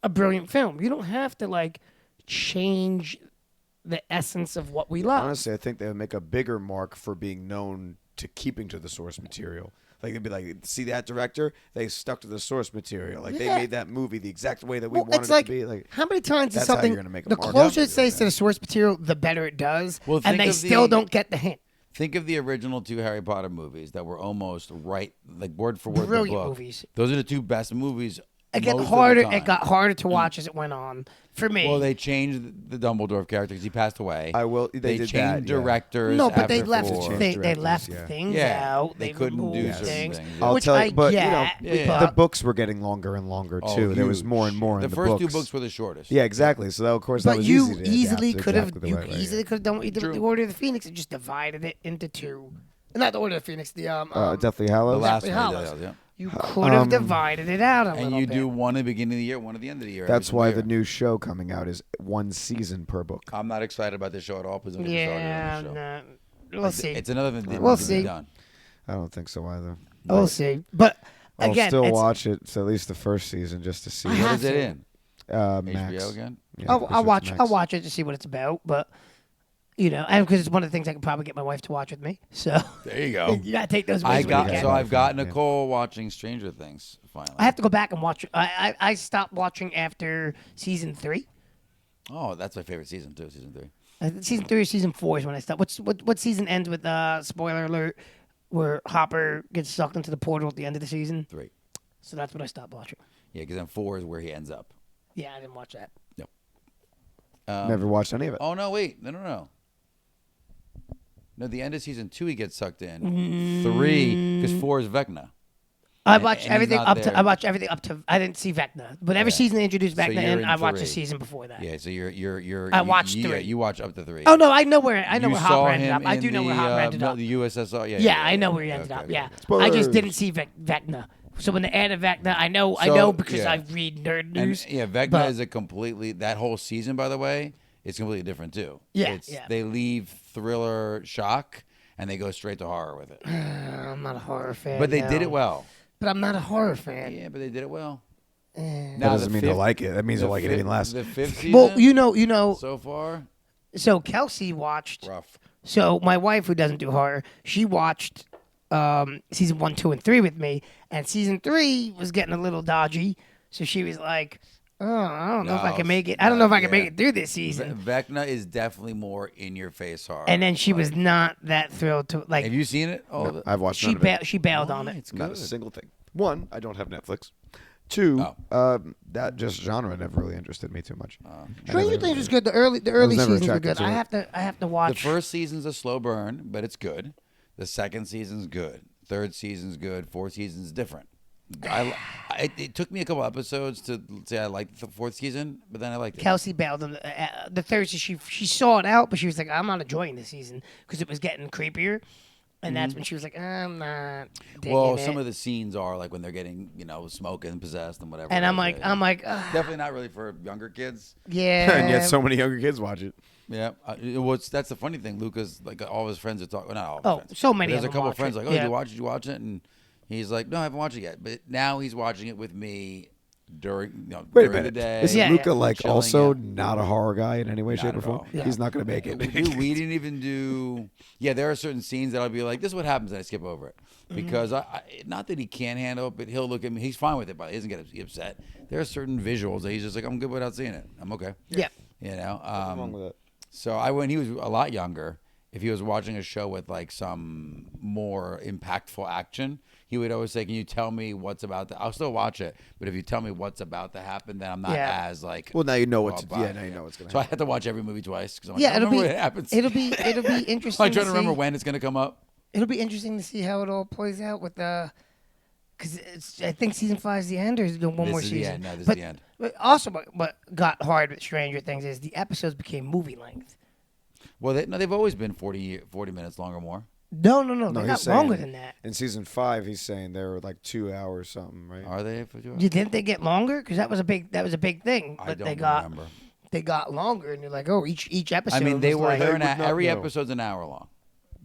a brilliant film. You don't have to like change the essence of what we love. Honestly, I think they would make a bigger mark for being known to keeping to the source material. Like they'd be like, see that director? They stuck to the source material. Like they made that movie the exact way that we wanted it's it like, to be. Like how many times is that's how something you're gonna make a the mark. closer Yeah. it stays to the source material, the better it does, Well, and think they of still the- don't get the hint. Think of the original 2 Harry Potter movies that were almost right, like word for word. Brilliant the book. movies. Those are the 2 best movies. It got most of the harder. It time. got harder to watch as it went on for me. Well, they changed the Dumbledore character because he passed away. They did changed that, yeah. directors. no, but they after left 4. they directors, left yeah. things Yeah, out. they They couldn't do removed certain things. things. I'll Which tell you, I but get, the books were getting longer and longer too. There was more and more in the first books. 2 books were the shortest. Yeah, exactly. So that, of course, that But was you easy to easily adapt could have exactly the right way, yeah. could have done what you did with True. the Order of the Phoenix and just divided it into 2. Not the Order of the Phoenix. The Deathly The Hallows. last Deathly one. Hallows. Yeah. You could have divided it out a And little you bit. do one at the beginning of the year, one at the end of the year. That's every why single the year. new show coming out is 1 season per book. I'm not excited about this show at all. Please don't get me Yeah, started on the show. no. We'll see. It's another thing that We'll needs to be see. done. I don't think so either. We'll see. But I'll again, still it's, watch it. So at least the first season just to see. I What have is it to. in? Max. HBO again? Yeah, I'll of course I'll it's watch. Max. I'll watch it to see what it's about. But you know, and because it's one of the things I can probably get my wife to watch with me. So There you go. you gotta take those. I risks when got you can. so I've got Yeah. Nicole watching Stranger Things finally. I have to go back and watch. I stopped watching after season 3. Oh, that's my favorite season too. Season 3. Season 3 or season 4 is when I stopped. What season ends with spoiler alert, where Hopper gets sucked into the portal at the end of the season? 3. So that's when I stopped watching. Yeah, because then 4 is where he ends up. Yeah, I didn't watch that. Never watched any of it. Oh no! Wait, no. No, the end of season 2 he gets sucked in. Mm. 3 because 4 is Vecna. I And- watched and he's everything not up to. there. I watched everything up to. I didn't see Vecna, but every Yeah. season they introduced So Vecna, you're and in I watched the 3. season before that. Yeah, so you're. I watched you, 3. Yeah, you watch up to 3. Oh no, I know where I know You where saw Hopper ended him up. I in do know where the, Hopper ended up. The USSR. Yeah, I know where he ended Okay, up. okay, Yeah, okay. I Spoilers. just didn't see Vecna. So when they added Vecna, I know because yeah. I read nerd And news. yeah, Vecna but- is a completely that whole season. By the way, it's completely different too. Yeah, yeah. They leave thriller shock and they go straight to horror with it. I'm not a horror fan. But they did it no. well. But I'm not a horror fan. Yeah, but they did it well. That Now, doesn't the mean fifth- to like it. That means to the like it fifth- even less. The 5th season. Well, you know. so far So Kelsey watched. rough. So my wife, who doesn't do horror, she watched season 1, 2, and 3 with me, and season 3 was getting a little dodgy. So she was like, "Oh, I don't know if I No, can make it. I don't know if I can yeah. make it through this season." Vecna is definitely more in your face horror. And then she was not that thrilled to like. Have you seen it? Oh, I've watched She none of it. she bailed on it. It's Not a good. single thing. 1, I don't have Netflix. 2, that just genre never really interested me too much. Stranger Things was good. The early never seasons were attracted good. to it. I have to The watch. first season's a slow burn, but it's good. The second season's good. Third season's good. Fourth season's different. It took me a couple episodes to say I liked the 4th season, but then I liked it. Kelsey bailed on the third season. She saw it out, but she was like, "I'm not enjoying this season because it was getting creepier." And that's when she was like, "I'm not." Digging Well, it. some of the scenes are like when they're getting, smoking, possessed, and whatever. And it I'm is, like, yeah. Ugh, Definitely not really for younger kids. yeah. and yet so many younger kids watch it. Yeah, that's the funny thing. Lucas, like all of his friends are talking. Well, not all. Of his Oh, friends. so But many There's of a them couple watch of friends it. like, "Oh, Yeah. did you watch it?" And he's like, "No, I haven't watched it yet." But now he's watching it with me during, Wait a during the minute. day. Is Yeah, Luca yeah. like Chilling, also yeah. not a horror guy in any way, shape, at or form? all. Yeah. He's not going to make it. Dude, we didn't even do. Yeah, there are certain scenes that I'll be like, "This is what happens," and I skip over it because I not that he can't handle it, but he'll look at me. He's fine with it, but he doesn't get upset. There are certain visuals that he's just like, "I'm good without seeing it. I'm okay." Yeah. You know. What's wrong with it? So when he was a lot younger, if he was watching a show with like some more impactful action, he would always say, "Can you tell me what's about to?" I'll still watch it, but if you tell me what's about to happen, then I'm not Yeah. as like. Well, now you know what well, to. bye. Yeah, now you know what's going to So I happen. had to watch every movie twice because I'm like, Yeah, I don't remember what happens. it'll be interesting. I'm trying to see. remember when it's going to come up. It'll be interesting to see how it all plays out with the because I think season 5 is the end, or is there one This more is season? the end. No, this is but, the end. But also, what got hard with Stranger Things is the episodes became movie length. Well, they've always been 40 minutes long or more. No, No, they he's got saying longer than that. In season 5, he's saying they were like 2 hours something, right? Are they? For sure? You didn't they get longer? Because that was a big thing. I But don't remember. they got longer, and you're like, oh, each episode. I mean, they was were like, they're would not every know. episode's an hour long.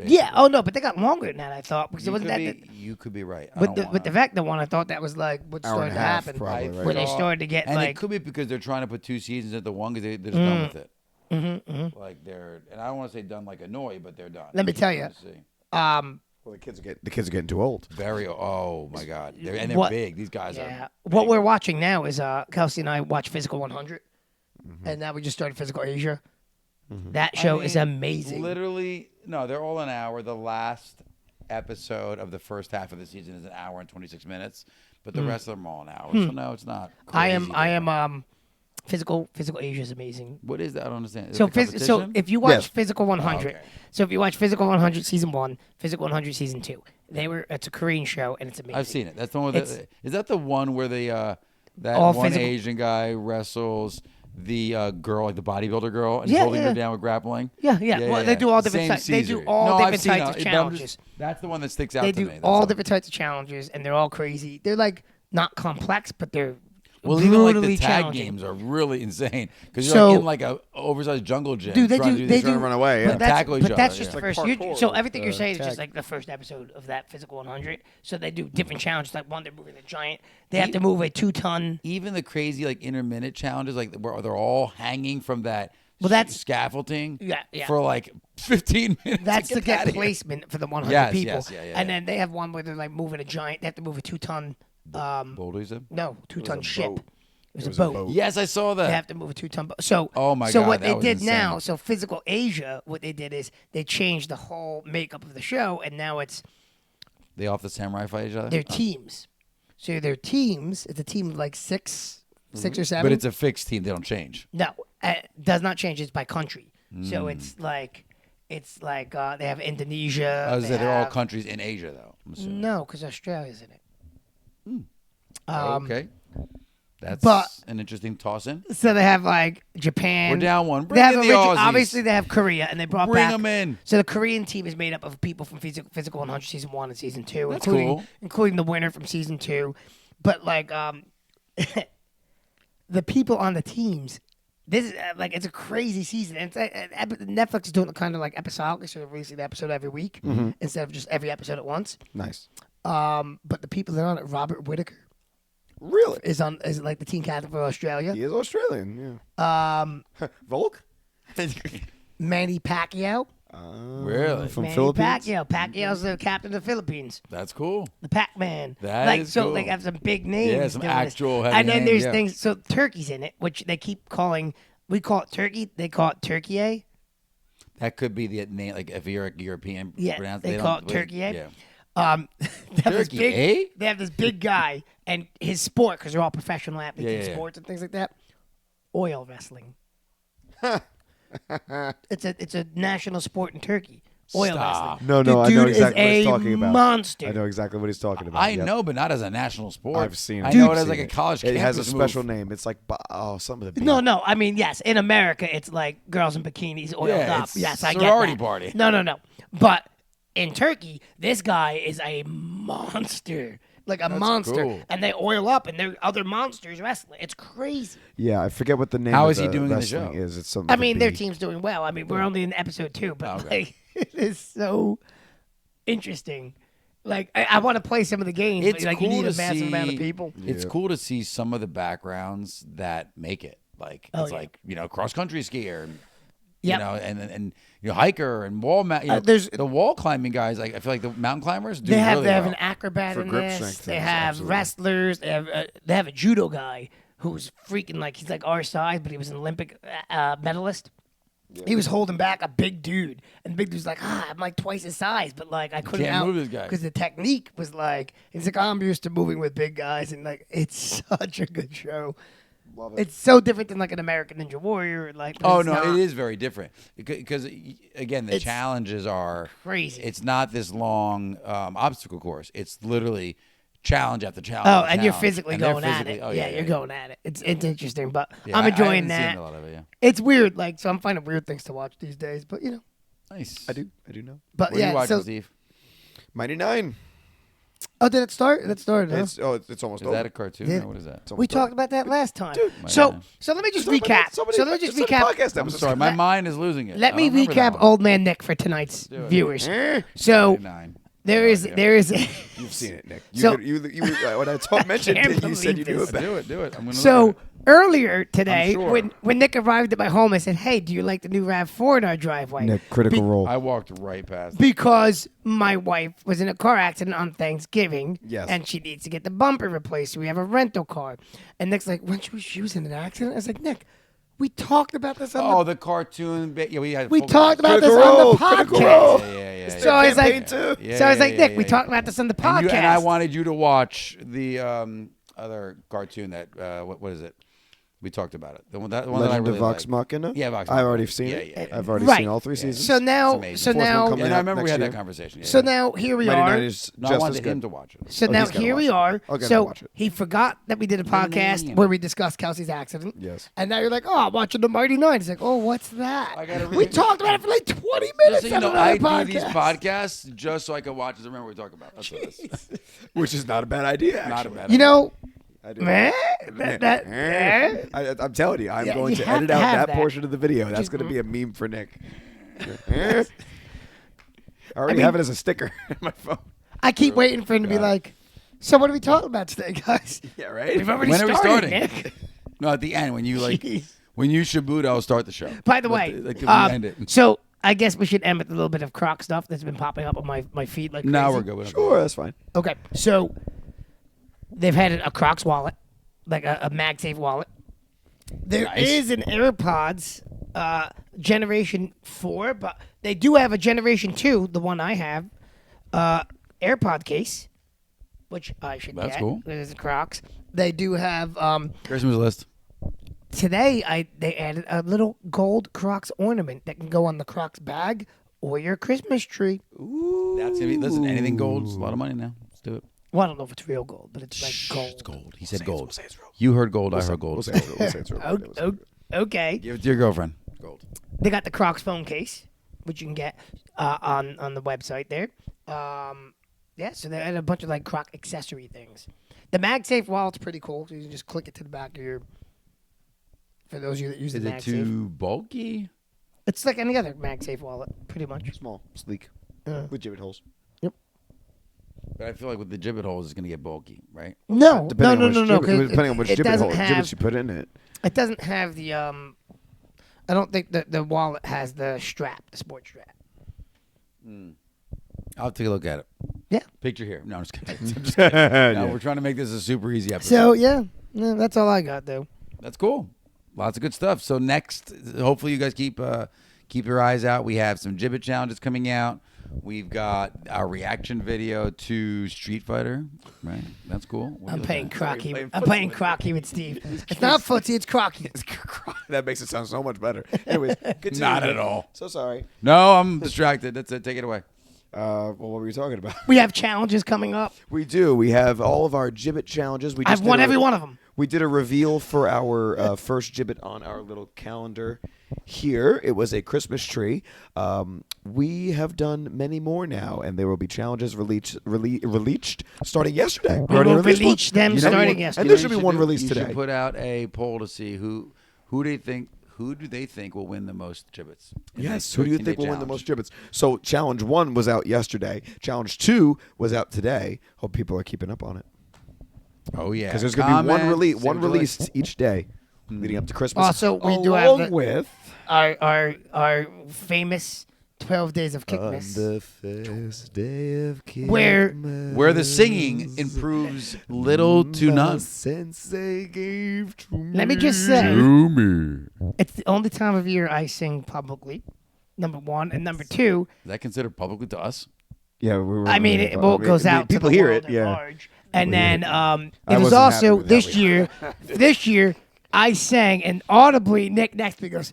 Yeah. Oh no, but they got longer than that. I thought because it You wasn't could that. be, you could be right. I With don't the wanna- Vecna one, I thought that was like what Hour started and a to half, happen. probably, right? When they thought- started to get and like. it could be because they're trying to put 2 seasons at the one because they're just done with it. Like they're, and I don't want to say done like annoyed, but they're done. Let me tell you. Let's see. Well, the kids are getting too old. Very. Oh my God. They're What- big. These guys Yeah. are. What we're watching now is Kelsey and I watch Physical 100, and now we just started Physical Asia. That show is amazing. Literally, no, they're all an hour. The last episode of the first half of the season is an hour and 26 minutes, but the rest of them are all an hour. So no, it's not. I Crazy am Physical Asia is amazing. What is that? I don't understand. Is So it a so competition? if you watch Yes. Physical 100, okay. so if you watch Physical 100 season 1, Physical 100 season 2, it's a Korean show and it's amazing. I've seen it. That's the one. Is that the one where that All one physical- Asian guy wrestles the girl, like the bodybuilder girl, and Yeah, holding yeah. her down with grappling? Yeah. Well, they do all different Same types. They do Caesar. all No, different I've seen types of it, but I'm challenges. just- that's the one that sticks out They to do me. That's all different types of challenges, and they're all crazy. They're like not complex, but they're Well, even like brutally the tag challenging. games are really insane because you're So- like in like a oversized jungle gym. Dude, they trying do. to They this. do. Trying to run away, But yeah. that's, Tackle each but that's other, just yeah. the Like first. parkour So with, everything you're saying is just tag. like the first episode of that Physical 100. So they do different challenges. Like one, they're moving a giant. They have to move a 2-ton. Even the crazy like intermittent challenges, like where they're all hanging from that scaffolding Yeah. for like 15 minutes. That's to outta get here. placement for the 100 Yes, people. yes, yeah, and yeah. then they have one where they're like moving a giant. They have to move a 2-ton. Bulldozer? 2-ton a ship. boat. It was a boat. Yes, I saw that. They have to move a 2-ton boat. So, Oh my so God, what that they was did insane. now, so Physical Asia, what they did is they changed the whole makeup of the show, and now it's They off the samurai fight each other? their teams. So their teams, it's a team of like six or seven. But it's a fixed team. They don't change. no, does not change. It's by country. So Hmm. it's like they have Indonesia. I was they saying they're all have- countries in Asia, though. I'm assuming. No, because Australia's in it. Okay. That's but- an interesting toss in. So they have like Japan. We're down one. They Bring have in the origi- Aussies. obviously they have Korea, and they brought Bring back. them in. So the Korean team is made up of people from Physical 100 season 1 and season 2, That's including cool. including the winner from season 2. But like the people on the teams, this is it's a crazy season. And Netflix is doing it kind of like episodically, so they're releasing the episode every week instead of just every episode at once. Nice. But the people that are on it, Robert Whittaker Really? is like the team captain for Australia. He is Australian, yeah. Volk? Manny Pacquiao. Really? From Manny Philippines? Pacquiao. Pacquiao's the captain of the Philippines. That's cool. The Pac-Man. That is cool. Have some big names. Yeah, some doing this. actual heavy And then names, there's yeah. things. So Turkey's in it, which they keep calling. We call it Turkey. They call it Turkey. That could be the name, like if you're a European. Yeah, pronounce- they don't- call it wait, Turkey. Yeah. They have this Turkey, big. eh? They have this big guy, and his sport, because they're all professional athletes in Yeah. sports and things like that. Oil wrestling. It's a national sport in Turkey. Oil Stop. wrestling. No, The I know dude exactly is what he's a talking about. monster. I know exactly what he's talking about. I Yep. know, but not as a national sport. I've seen it. I know I've it as seen like a college It has a campus special move. name. It's like, something with a B. No. I mean, yes. In America, it's like girls in bikinis oiled Yeah, up. it's Yes, I get sorority that. party. No. But in Turkey, this guy is a monster. Like a monster. cool. And they oil up, and there are other monsters wrestling. It's crazy. Yeah, I forget what the name How of is he the doing in the wrestling show? is. It's something I with a mean, their B. team's doing well. I mean, we're only in episode 2, but Okay. like, it is so interesting. Like, I want to play some of the games. It's but, like, cool you need a to massive amount of see- people. It's Yeah. cool to see some of the backgrounds that make it. Like Oh, it's yeah. like cross country skier, and, Yep. and hiker and wall there's- the wall climbing guys. Like I feel like the mountain climbers do They have really well. an acrobat For in grip this. strength They things, have absolutely. wrestlers. They have a judo guy who's freaking like he's like our size, but he was an Olympic medalist. He was holding back a big dude, and the big dude's like, I'm like twice his size, but like I couldn't can't move this guy. because the technique was like he's like I'm used to moving with big guys, and like it's such a good show. Love it. It's so different than like an American Ninja Warrior. Like but Oh it's no, not it is very different because again the It's challenges are crazy. It's not this long obstacle course. It's literally challenge after challenge. Oh, after and you're challenge. physically And they're going at physically- it. Oh, yeah, you're going at it. It's interesting, but Yeah, I'm I enjoying haven't that. seen a lot of it, yeah. It's weird, like so. I'm finding weird things to watch these days, but you know. Nice. I do know. But What are you yeah, watching, so Steve? Mighty Nine. oh, did it start? That started. Huh? It's almost Is over. that a cartoon? Yeah. Or what is that? It's We almost talked about that last time. My So gosh. so let me just over. recap. Somebody- So let me just it's a recap. podcast I'm episode. sorry, my mind is losing it. Let I me don't remember that recap one. Old Man Nick for tonight's Do it. viewers. So 99. there No is idea. You've seen it, Nick. So- When I mentioned can't it, you said you believe knew this. about it. Do it. I'm gonna So look at earlier today, sure. when Nick arrived at my home, I said, "Hey, do you like the new Rav4 in our driveway?" Nick, critical Be- role. it. I walked right past it. Because my wife was in a car accident on Thanksgiving, Yes. and she needs to get the bumper replaced. So we have a rental car, and Nick's like, "When she was in an accident?" I was like, "Nick, we talked about this on Oh, the cartoon bit. Yeah, we had. we full talked about this Critical on role, the critical podcast." role. Yeah. So I was like, campaign too. Yeah, so I was yeah, like, yeah, Nick, we yeah. talked about this on the podcast. And I wanted you to watch the other cartoon that what is it? We talked about it. The one that I Legend really of Vox liked. Machina. Yeah, Vox I've Machina. already seen Yeah, it. yeah, yeah. I've already Right. seen all 3 seasons. so now, amazing. so Fourth one now, coming And out I remember we next had year. that conversation. Yeah. so now here we Mighty are. Nine is No, I just wanted as him good. to watch it. So Oh, now he's gotta here watch we it. are. I'll get him to So watch it. he forgot that we did a podcast where we discussed Kelsey's accident. Yes. And now you're like, oh, I'm watching the Mighty Nine. He's like, oh, what's that? I gotta We read it. talked about it for like 20 Just minutes. so you on know, another I do these podcast. podcasts just so I can watch and remember what we talk about. That's what it is. Which is not a bad idea. Not a actually. bad You know, I do. man, I'm telling you, I'm Yeah, going you to have edit to out have that that. portion of the video. That's Just- going to be a meme for Nick. I already have it as a sticker in my phone. I keep waiting for him to be Got it. like, so what are we talking about today, guys? Yeah, right? We've already When are we started, starting? Nick. No, at the end when you like Jeez. when you Shabuda, I'll start the show. By the But way, like, if we end it. so I guess we should end with a little bit of Croc stuff that's been popping up on my feed like Now crazy. we're good. We don't Sure, that's fine. Okay, so they've had a Crocs wallet, like a MagSafe wallet. There is Nice. an AirPods Generation 4, but they do have a Generation 2, the one I have, AirPod case, which I should That's get. cool. There's Crocs. They do have Christmas list. today. They added a little gold Crocs ornament that can go on the Crocs bag or your Christmas tree. That's gonna be. Listen, anything gold, it's a lot of money now. Let's do it. Well, I don't know if it's real gold, but it's like gold. It's gold. He said gold. say it's real. You heard gold. I heard gold. We'll say it's real. We'll say it's real. Okay. Give it to your girlfriend. Gold. They got the Crocs phone case, which you can get on the website there. Yeah, so they had a bunch of like Croc accessory things. The MagSafe wallet's pretty cool. So you can just click it to the back of your. For those of you that use Is the it MagSafe, too bulky? it's like any other MagSafe wallet, pretty much. Small, sleek, Uh. with gibbet holes. But I feel like with the gibbet holes, it's gonna get bulky, right? No, Depending no, on no, which no, gibbet- depending on which it gibbet doesn't hole, have. gibbets you put in it. It doesn't have the. I don't think the wallet has the strap, the sports strap. I'll take a look at it. Yeah. Picture here. No, I'm just kidding. I'm just kidding. No, we're trying to make this a super easy episode. So yeah, that's all I got though. That's cool. Lots of good stuff. So next, hopefully you guys keep your eyes out. We have some Gibbet challenges coming out. We've got our reaction video to Street Fighter. Right, that's cool. What are I'm you playing looking at? crocky. playing I'm footsie playing with crocky with Steve. It's not footsie, it's crocky. That makes it sound so much better. Anyways, continue. Not at all. So sorry. No, I'm distracted. That's it. Take it away. Well, what were we talking about? We have challenges coming up. We do. We have all of our Gibbet challenges. We I've just won did every one of them. We did a reveal for our first Gibbet on our little calendar here. It was a Christmas tree. We have done many more now, and there will be challenges released starting yesterday. We already will released one. release them You know starting what? yesterday. And there should be You one do- released you today. should put out a poll to see who do they think will win the most Gibbets. in Yes. this Who do you 13-day think will win the challenge? most Gibbets? So challenge 1 was out yesterday. Challenge 2 was out today. Hope people are keeping up on it. Oh yeah, Because there's going to be one Comment, one say what you released like. each day leading up to Christmas. Also, we do along have with our famous 12 Days of on Kickmas. the first day of Where- Where the singing improves little to none. Sensei gave to Let me just say, me. it's the only time of year I sing publicly. Number one, and number two, Is that considered publicly to us? Yeah, we were. I mean, it goes out to People the hear world it. at Yeah. large. And then I it was wasn't happy also with that this year I sang and audibly Nick next to me goes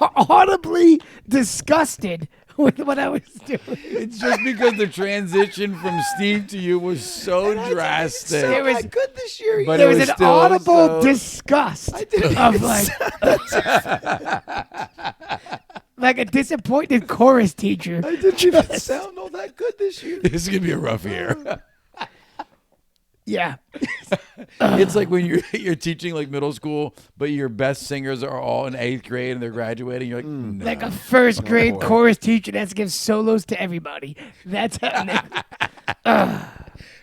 audibly disgusted with what I was doing. It's just because the transition from Steve to you was so drastic. It was- that good this year. But There it was was an still audible so- disgust of like a disappointed chorus teacher. I didn't even sound all that good this year. This is gonna be a rough year. Yeah. It's like when you're teaching like middle school, but your best singers are all in 8th grade and they're graduating. You're like, no. Like a first grade boy. chorus teacher that has to give solos to everybody. That's how.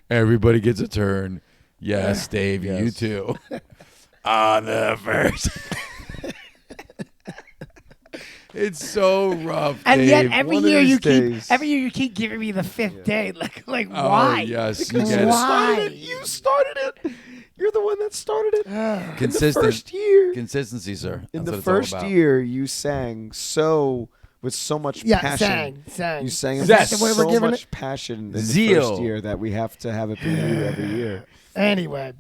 Everybody gets a turn. Yes, Dave, you too. On the first. It's so rough, And Dave. yet every one of year these days- you keep giving me the 5th day. Like Oh, why? yes, you Because get it. Why? You started it. You're the one that started it. In the Consistent. first year. Consistency, sir. In That's the what it's all first about. year, you sang with so much Yeah, passion. sang. You sang Is with that the way we're so giving much it? passion in the Zeal. first year that we have to have it be new every year. Anyway,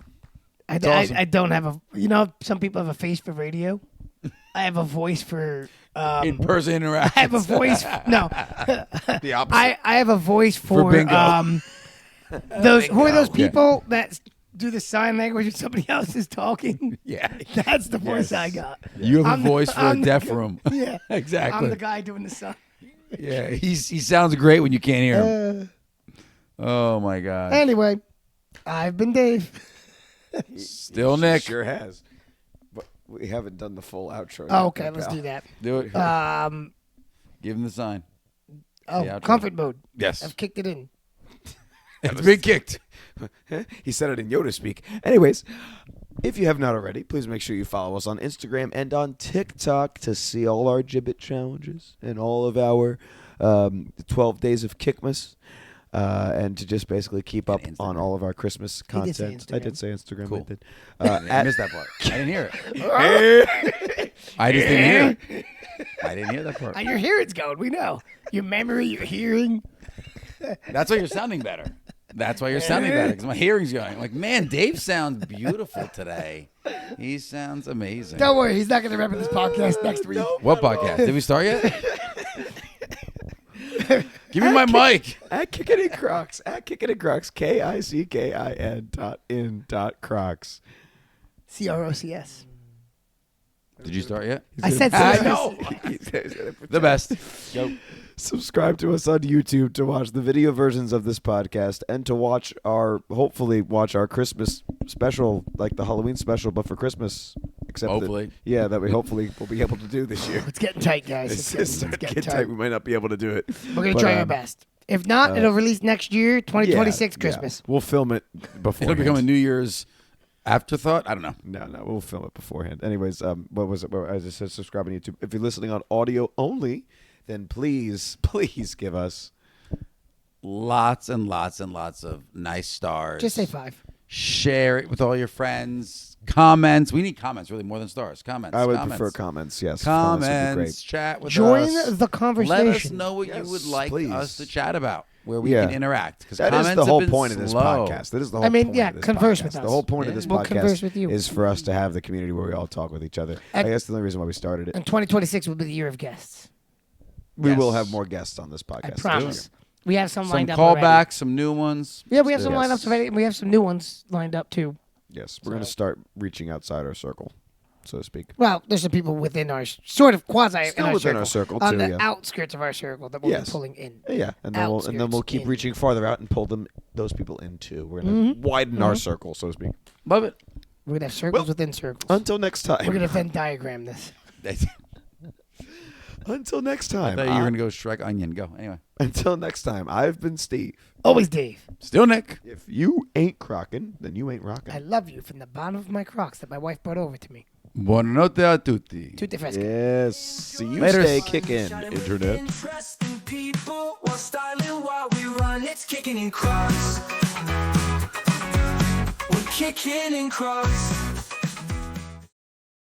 awesome. I don't have a. You know, some people have a face for radio. I have a voice for. In-person interaction. I have a voice. No, The opposite. I have a voice for, bingo. those who are those Yeah. people that do the sign language when somebody else is talking. Yeah. That's the voice Yes. I got. You have I'm a the- voice for I'm a the deaf guy- room. Yeah, Exactly. I'm the guy doing the sign. Yeah, he sounds great when you can't hear him. Oh my god. Anyway, I've been Dave. Still Nick. Sure has. But we haven't done the full outro. yet, Oh, okay, my let's pal. do that. Do it. Um, Give him the sign. oh, outro. comfort mode. Yes. I've kicked it in. It's been kicked. He said it in Yoda speak. Anyways, if you have not already, please make sure you follow us on Instagram and on TikTok to see all our gibbet challenges and all of our 12 days of Kickmas. And to just basically keep up on Instagram. all of our Christmas He did say content. I did Instagram. say Instagram. Cool. I did. I missed that part. I didn't hear it. I just didn't hear it. I didn't hear that part. Your hearing's going. We know. Your memory, your hearing. That's why you're sounding better. That's why you're sounding better, because my hearing's going. Like, man, Dave sounds beautiful today. He sounds amazing. Don't worry, he's not going to remember this podcast next week. What podcast? Did we start yet? Give me my mic. At Kickin and Crocs. At Kickin and Crocs. KICKIN.in.Crocs. CROCS. Did you start yet? I said I CROCS. know. The best. Go. Subscribe to us on YouTube to watch the video versions of this podcast and to hopefully watch our Christmas special, like the Halloween special, but for Christmas. Except Hopefully. that we hopefully will be able to do this year. It's getting tight, guys. It's getting tight. We might not be able to do it. We're going to But, try our best. If not, it'll release next year, 2026 yeah, Christmas. We'll film it before. It'll become a New Year's afterthought. I don't know. No, we'll film it beforehand. Anyways, what was it? As I said, subscribe on YouTube. If you're listening on audio only, then please give us. Lots and lots and lots of nice stars. Just say 5. Share it with all your friends. Comments. We need comments, really, more than stars. Comments. I would comments. prefer comments. Yes, would be Comments. great. Chat with Join us. the conversation. Let us know what you Yes, would like please. us to chat about, where we Yeah. can interact. Because That is comments the have whole been point of this slow. podcast. That is the whole I mean, point yeah, of this converse podcast. with The us. whole point of Yeah. this We'll podcast converse with you. is for us to have the community where we all talk with each other. I And- guess the only reason why we started it. And 2026 will be the year of guests. We will Yes. have more guests on this I podcast. promise. We have some Some lined up already. callbacks, some new ones. Yeah, we have some Yes. lineups already. We have some new ones lined up, too. Yes, we're going to start reaching outside our circle, so to speak. Well, there's some people within our sort of quasi Still within our circle, on too, the yeah. outskirts of our circle that we'll Yes. be pulling in. Yeah, and then we'll keep in. reaching farther out and pull those people in too. We're going to widen our circle, so to speak. Love it. We're gonna have circles within circles. Until next time. We're gonna Venn diagram this. Until next I time. thought you were gonna go strike onion. Go anyway. Until next time. I've been Steve. Always Dave. Still Nick. If you ain't crocking, then you ain't rocking. I love you from the bottom of my Crocs that my wife brought over to me. Buonanotte a tutti. Tutte fresche. Yes. See you Later. stay kicking, internet. Interesting people while styling while we run. It's kicking in Crocs. We're kicking in Crocs.